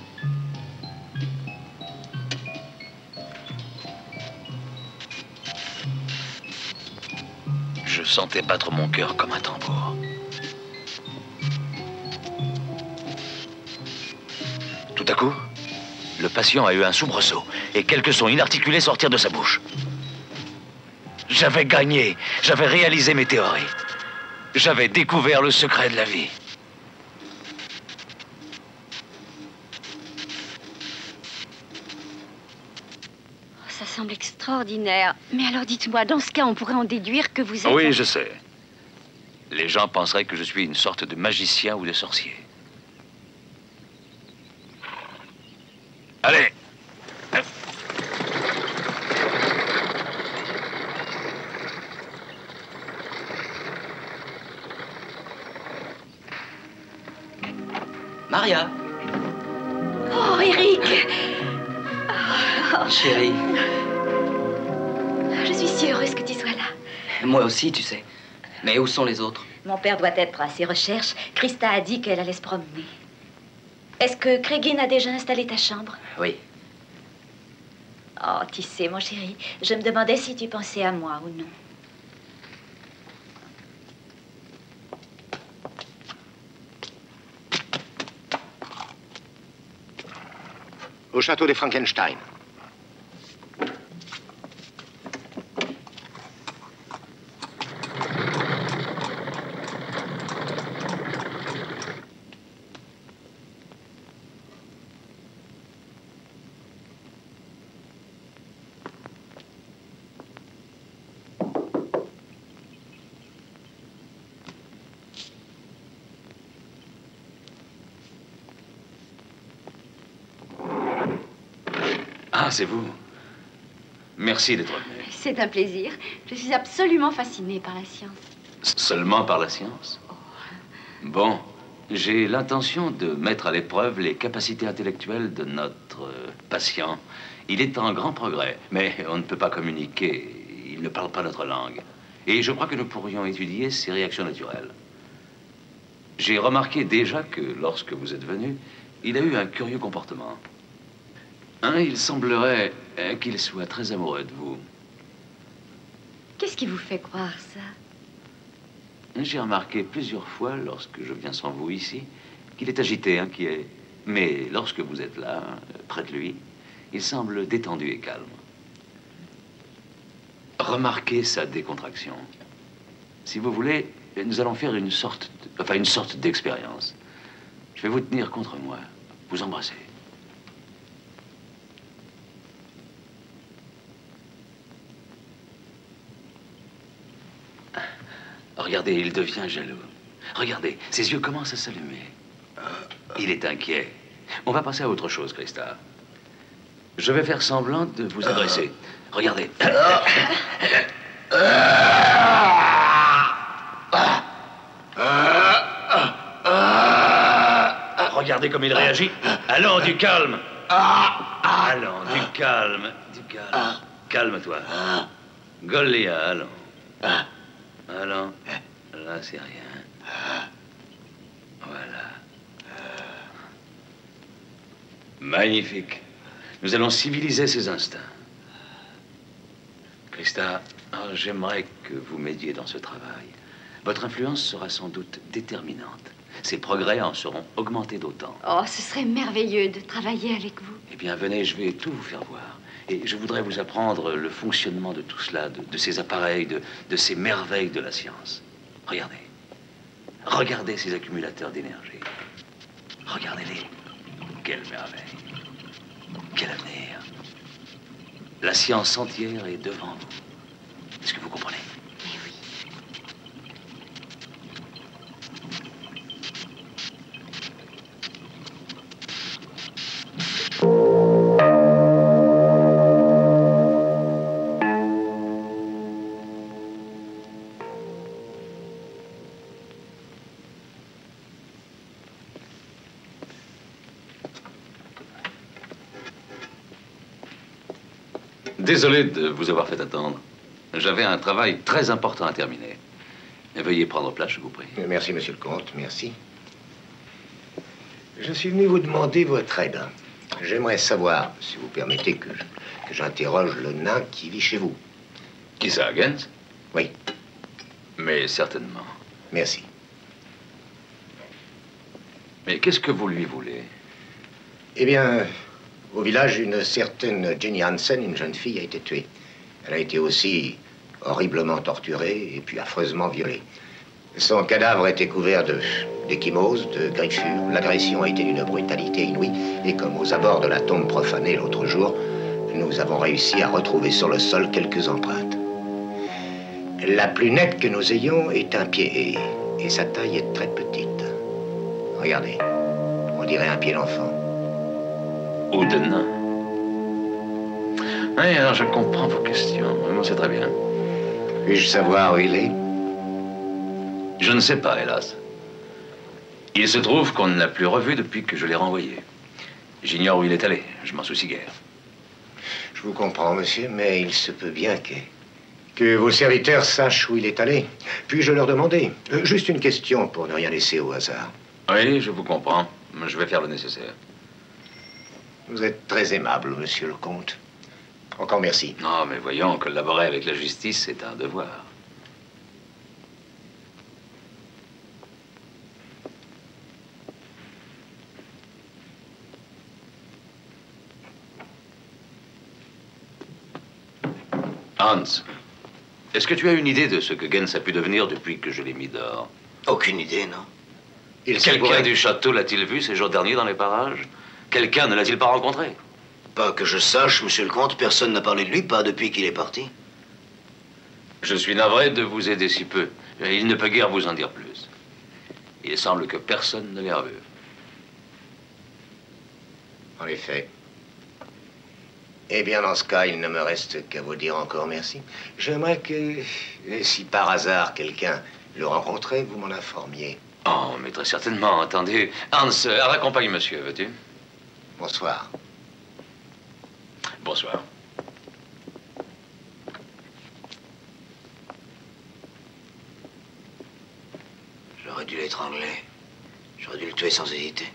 Je sentais battre mon cœur comme un tambour. Tout à coup, le patient a eu un soubresaut et quelques sons inarticulés sortirent de sa bouche. J'avais gagné, j'avais réalisé mes théories. J'avais découvert le secret de la vie. Ça semble extraordinaire. Mais alors dites-moi, dans ce cas, on pourrait en déduire que vous êtes... Oui, je sais. Les gens penseraient que je suis une sorte de magicien ou de sorcier. Allez! Maria, Oh, Eric! chérie, Je suis si heureuse que tu sois là. moi aussi, tu sais. Mais où sont les autres? Mon père doit être à ses recherches. Christa a dit qu'elle allait se promener. Est-ce que Craigie a déjà installé ta chambre? Oui. Oh, tu sais, mon chéri, je me demandais si tu pensais à moi ou non. Au château des Frankenstein. c'est vous. Merci d'être venu. C'est un plaisir. Je suis absolument fascinée par la science. Seulement par la science? Bon, j'ai l'intention de mettre à l'épreuve les capacités intellectuelles de notre patient. Il est en grand progrès, mais on ne peut pas communiquer. Il ne parle pas notre langue. Et je crois que nous pourrions étudier ses réactions naturelles. J'ai remarqué déjà que lorsque vous êtes venu, il a eu un curieux comportement. Il semblerait qu'il soit très amoureux de vous. Qu'est-ce qui vous fait croire ça? J'ai remarqué plusieurs fois, lorsque je viens sans vous ici, qu'il est agité, inquiet. Mais lorsque vous êtes là, près de lui, il semble détendu et calme. Remarquez sa décontraction. Si vous voulez, nous allons faire une sorte d'expérience. Je vais vous tenir contre moi, vous embrasser. Regardez, il devient jaloux. Regardez, ses yeux commencent à s'allumer. Il est inquiet. On va passer à autre chose, Christa. Je vais faire semblant de vous agresser. Regardez. Regardez comme il réagit. Allons, du calme. Allons, du calme. Du calme. Calme-toi. Golia, allons. Allons. Là, c'est rien. Voilà. Magnifique. Nous allons civiliser ses instincts. Christa, j'aimerais que vous m'aidiez dans ce travail. Votre influence sera sans doute déterminante. Ses progrès en seront augmentés d'autant. Oh, ce serait merveilleux de travailler avec vous. Eh bien, venez, je vais tout vous faire voir. Et je voudrais vous apprendre le fonctionnement de tout cela, de ces appareils, de ces merveilles de la science. Regardez. Regardez ces accumulateurs d'énergie. Regardez-les. Quelle merveille. Quel avenir. La science entière est devant vous. Est-ce que vous comprenez? Mais oui. Désolé de vous avoir fait attendre. J'avais un travail très important à terminer. Veuillez prendre place, je vous prie. Merci, monsieur le comte, merci. Je suis venu vous demander votre aide. J'aimerais savoir, si vous permettez, que j'interroge le nain qui vit chez vous. Qui ça, Gens? Oui. Mais certainement. Merci. Mais qu'est-ce que vous lui voulez? Eh bien, au village, une certaine Jenny Hansen, une jeune fille, a été tuée. Elle a été aussi horriblement torturée et puis affreusement violée. Son cadavre était couvert d'échymoses, de griffures. L'agression a été d'une brutalité inouïe. Et comme aux abords de la tombe profanée l'autre jour, nous avons réussi à retrouver sur le sol quelques empreintes. La plus nette que nous ayons est un pied et sa taille est très petite. Regardez, on dirait un pied d'enfant. Ou de nain. Oui, alors je comprends vos questions. C'est très bien. Puis-je savoir où il est? Je ne sais pas, hélas. Il se trouve qu'on ne l'a plus revu depuis que je l'ai renvoyé. J'ignore où il est allé. Je m'en soucie guère. Je vous comprends, monsieur, mais il se peut bien que vos serviteurs sachent où il est allé. Puis-je leur demander? Juste une question pour ne rien laisser au hasard. Oui, je vous comprends. Je vais faire le nécessaire. Vous êtes très aimable, monsieur le comte. Encore merci. Non, mais voyons, collaborer avec la justice, c'est un devoir. Hans, est-ce que tu as une idée de ce que Gens a pu devenir depuis que je l'ai mis dehors? Aucune idée, non. Quelqu'un du château l'a-t-il vu ces jours derniers dans les parages? Quelqu'un ne l'a-t-il pas rencontré? Pas que je sache, monsieur le comte, personne n'a parlé de lui, pas depuis qu'il est parti. Je suis navré de vous aider si peu. Il ne peut guère vous en dire plus. Il semble que personne ne l'ait revu. En effet. Eh bien, dans ce cas, il ne me reste qu'à vous dire encore merci. J'aimerais que, si par hasard quelqu'un le rencontrait, vous m'en informiez. Oh, mais très certainement. Attendez. Hans, raccompagne monsieur, veux-tu? Bonsoir. Bonsoir. J'aurais dû l'étrangler. J'aurais dû le tuer sans hésiter.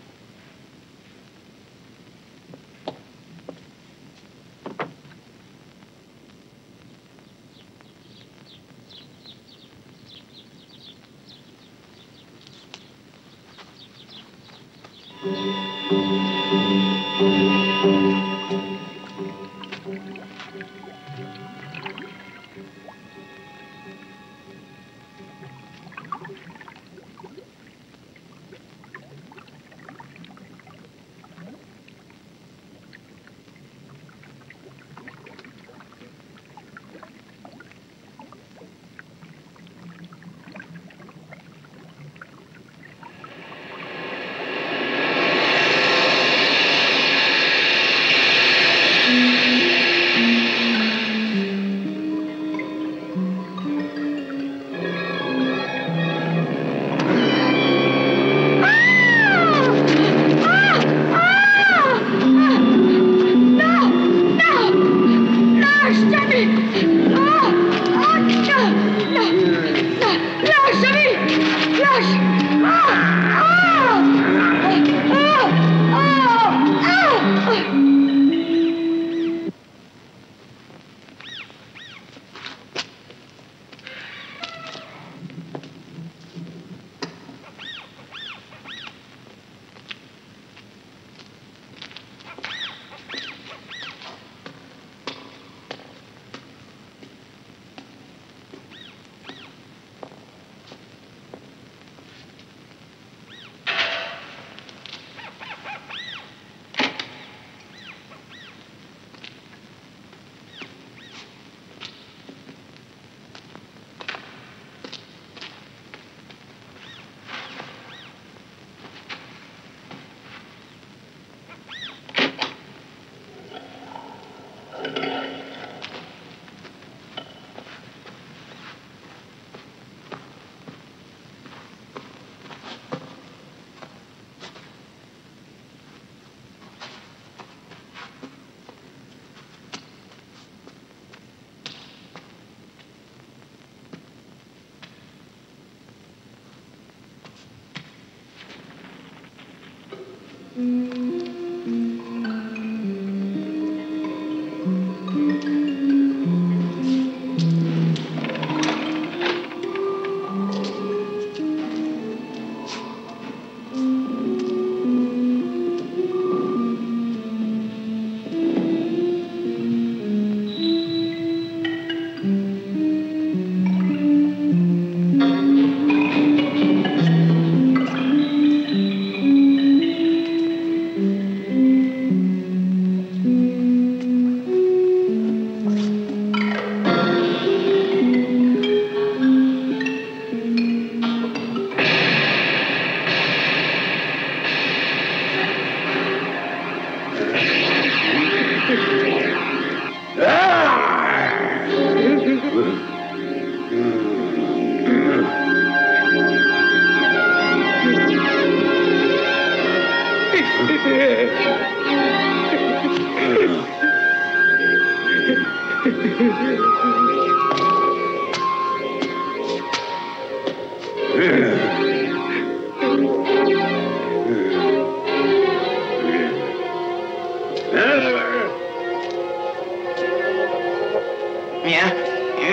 Viens,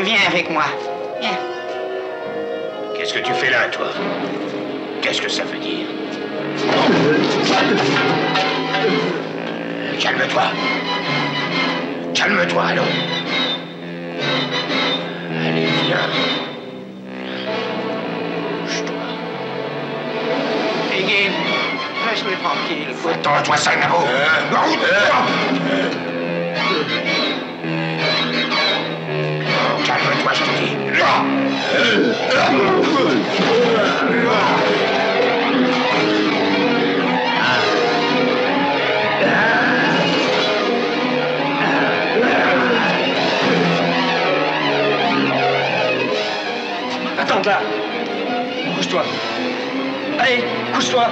viens avec moi. Viens. Qu'est-ce que tu fais là, toi? Qu'est-ce que ça veut dire? Calme-toi. Calme-toi, allons. Allez, viens. Bouge-toi. Iggy, laisse-le tranquille. Attends-toi, sale nabo. Calme-toi, je te dis. Regarde là. Couche-toi. Allez, couche-toi.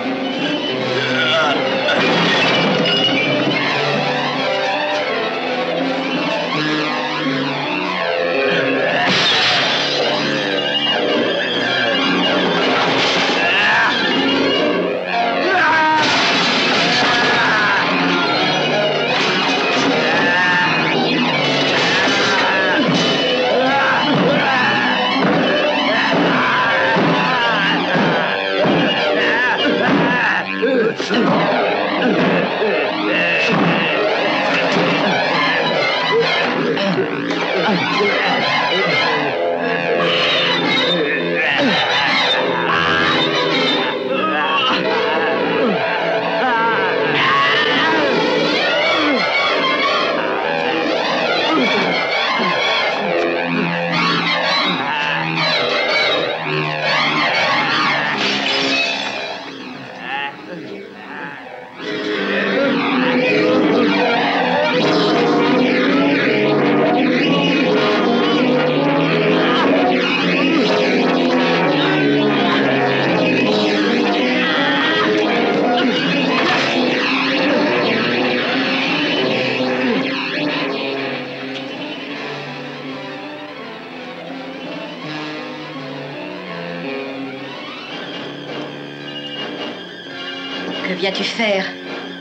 Que viens-tu faire,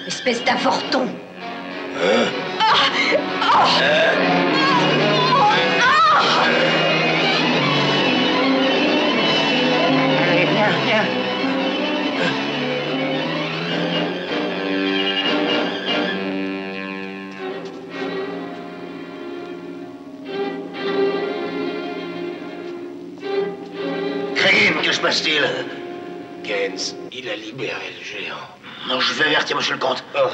espèce d'avorton? Allez, viens, viens. Craig, que se passe-t-il? Gens, il a libéré le géant. Non, je vais avertir monsieur le comte. Oh.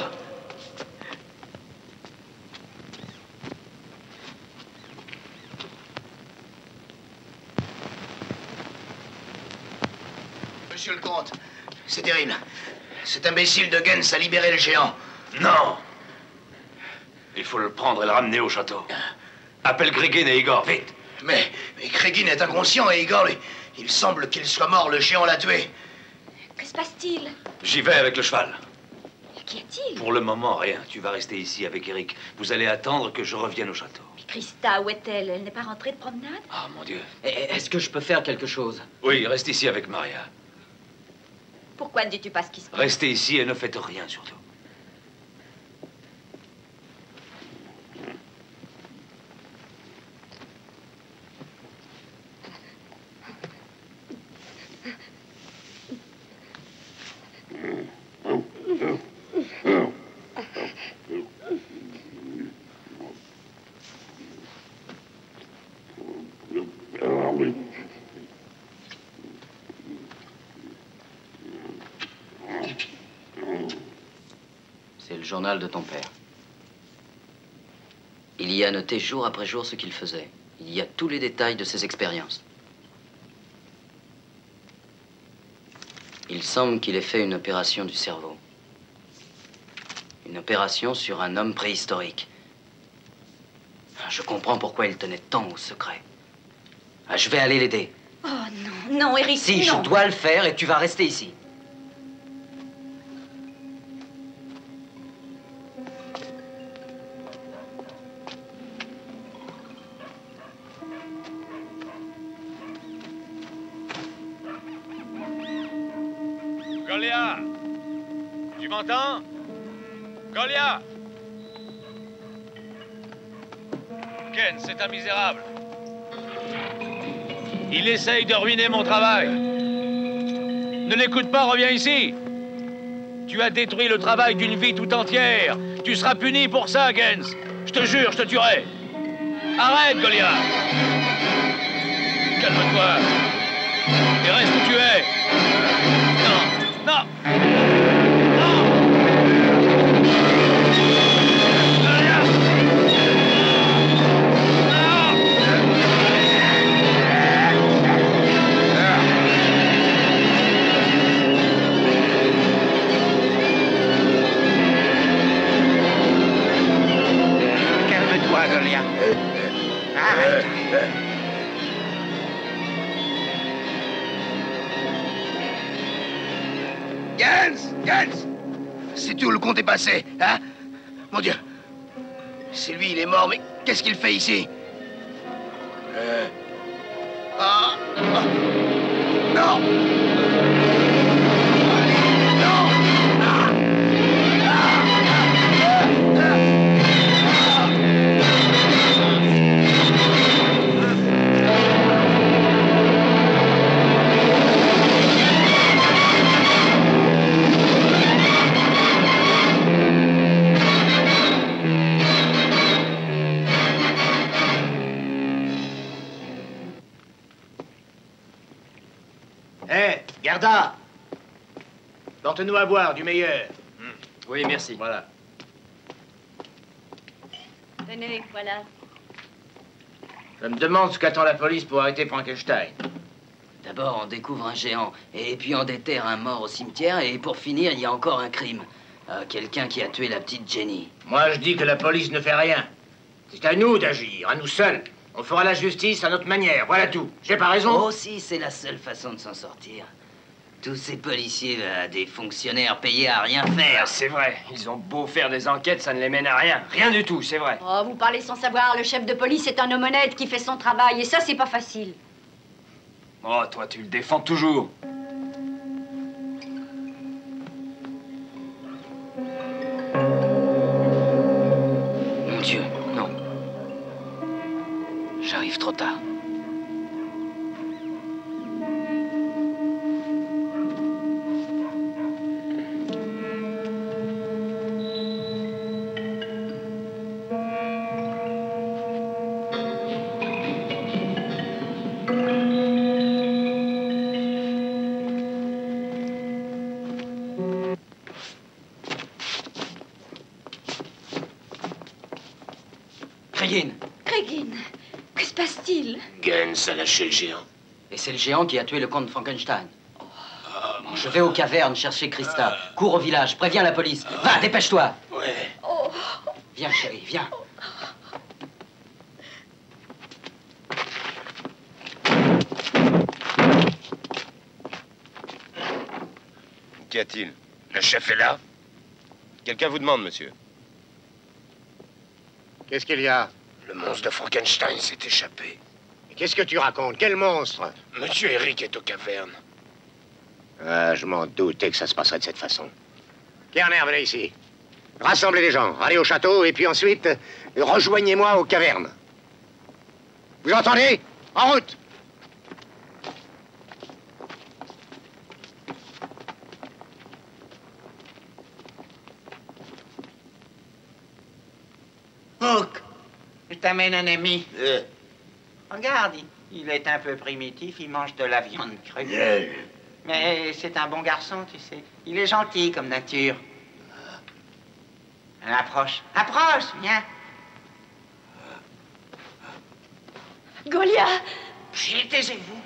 Monsieur le comte, c'est terrible. Cet imbécile de Gens a libéré le géant. Non. Il faut le prendre et le ramener au château. Appelle Grégin et Igor, vite. Mais Craigin est inconscient et Igor, il semble qu'il soit mort, le géant l'a tué. Que se passe-t-il? J'y vais avec le cheval. Qu'y a-t-il? Pour le moment, rien. Tu vas rester ici avec Eric. Vous allez attendre que je revienne au château. Mais Christa, où est-elle? Elle n'est pas rentrée de promenade? Ah, mon Dieu. Est-ce que je peux faire quelque chose? Oui, reste ici avec Maria. Pourquoi ne dis-tu pas ce qui se passe? Restez ici et ne faites rien, surtout. C'est le journal de ton père. Il y a noté jour après jour ce qu'il faisait. Il y a tous les détails de ses expériences. Il semble qu'il ait fait une opération du cerveau. Une opération sur un homme préhistorique. Je comprends pourquoi il tenait tant au secret. Je vais aller l'aider. Oh non, non, Eric, Si, non. je dois le faire et tu vas rester ici. Golia! Tu m'entends? Golia! Ken, c'est un misérable. Il essaye de ruiner mon travail. Ne l'écoute pas, reviens ici. Tu as détruit le travail d'une vie tout entière. Tu seras puni pour ça, Gens. Je te jure, je te tuerai. Arrête, Golia! Calme-toi. Et reste où tu es. Non, non. Calme-toi, Golia. Arrête. Gens! C'est tout, le compte est passé, hein? Mon Dieu! C'est lui, il est mort, mais qu'est-ce qu'il fait ici? Non! Hé, Garda! Porte-nous à boire, du meilleur. Oui, merci. Voilà. Tenez, voilà. Je me demande ce qu'attend la police pour arrêter Frankenstein. D'abord, on découvre un géant, et puis on déterre un mort au cimetière, et pour finir, il y a encore un crime. Quelqu'un qui a tué la petite Jenny. Moi, je dis que la police ne fait rien. C'est à nous d'agir, à nous seuls. On fera la justice à notre manière, voilà tout. J'ai pas raison? Oh si, c'est la seule façon de s'en sortir. Tous ces policiers, des fonctionnaires payés à rien faire. Ah, c'est vrai, ils ont beau faire des enquêtes, ça ne les mène à rien. Rien du tout, c'est vrai. Oh, vous parlez sans savoir, le chef de police est un homme honnête qui fait son travail, et ça, c'est pas facile. Oh, toi, tu le défends toujours. Mon Dieu, non. J'arrive trop tard. Craigie, que se passe-t-il? Gens a lâché le géant. Et c'est le géant qui a tué le comte Frankenstein. Je vais aux cavernes chercher Christa. Cours au village, préviens la police. Va, dépêche-toi. Ouais. Oh. Viens, chérie, viens. Qu'y a-t-il? Le chef est là? Quelqu'un vous demande, monsieur. Qu'est-ce qu'il y a? Le monstre de Frankenstein s'est échappé. Qu'est-ce que tu racontes? Quel monstre? Monsieur Eric est aux cavernes. Ah, je m'en doutais que ça se passerait de cette façon. Kerner, venez ici. Rassemblez les gens, allez au château, et puis ensuite, rejoignez-moi aux cavernes. Vous entendez? En route! Hook, je t'amène un ami. Regarde, il est un peu primitif, il mange de la viande crue. Mais c'est un bon garçon, tu sais. Il est gentil comme nature. Approche, approche, viens. Goliath! Taisez-vous.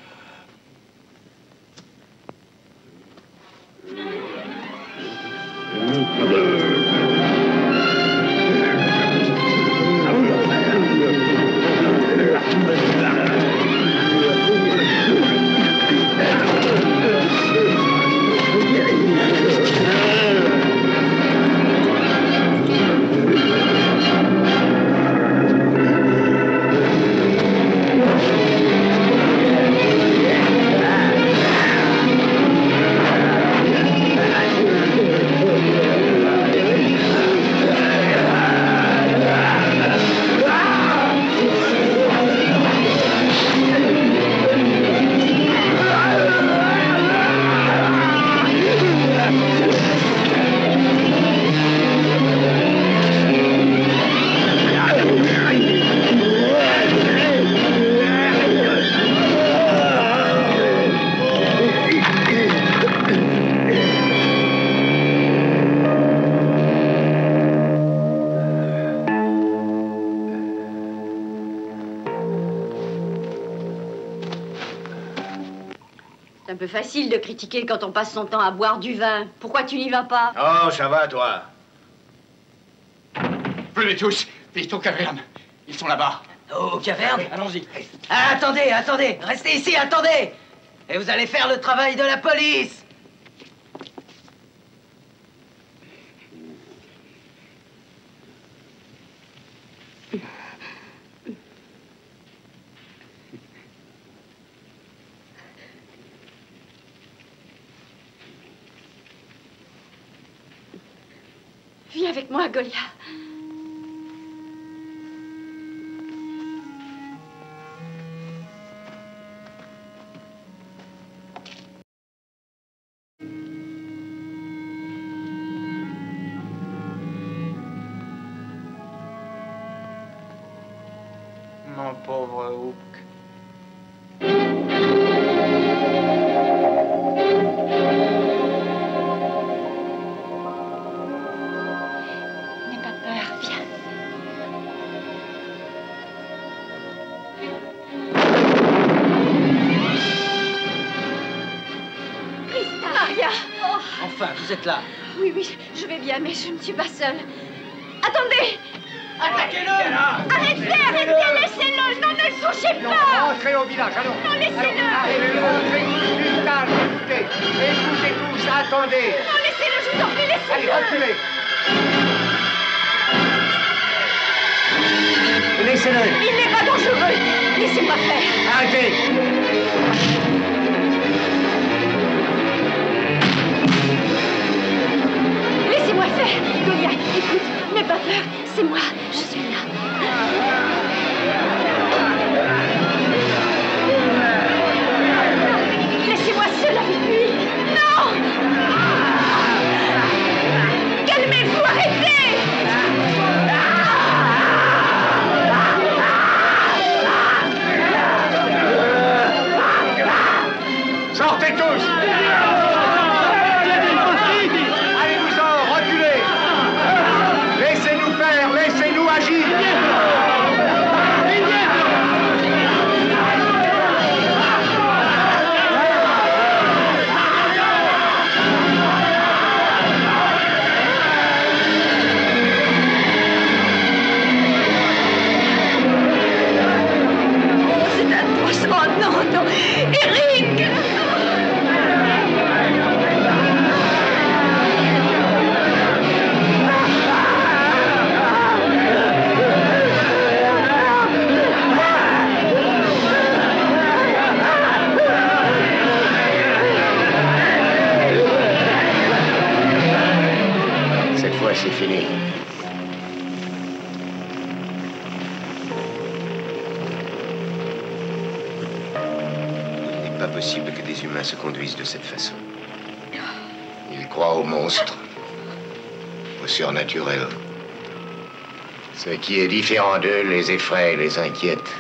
C'est un peu facile de critiquer quand on passe son temps à boire du vin. Pourquoi tu n'y vas pas? Oh, ça va, toi. Venez tous, vite aux cavernes. Ils sont là-bas. Aux cavernes? Allons-y. Ah, attendez, attendez. Restez ici, attendez. Et vous allez faire le travail de la police. Viens avec moi, Golia. Mon pauvre Hook. N'aie pas peur, viens. Krista! Maria! Oh. Enfin, vous êtes là. Oui, oui, je vais bien, mais je ne suis pas seule. Attendez! Attaquez-le! Arrêtez, laissez-le! Non, ne le touchez pas! Entrez au village, allons. Non, laissez-le! Entrez tous, putain, écoutez. Écoutez tous, attendez. Non, laissez-le, je vous en prie, Allez, laissez-le! reculez. Laissez-le. Il n'est pas dangereux! Laissez-moi faire! Arrêtez. Laissez-moi faire! Golia, écoute, n'aie pas peur, c'est moi, je suis là. Laissez-moi seule avec lui! Non! Calmez-vous, arrêtez! Sortez tous. Allez-vous-en, reculez. Laissez-nous faire, laissez-nous agir. Oh, c'est atroce! Oh non, non! Eric! Cette fois, c'est fini. Il n'est pas possible que des humains se conduisent de cette façon. Ils croient aux monstres, au surnaturel. Ce qui est différent d'eux les effraie et les inquiète.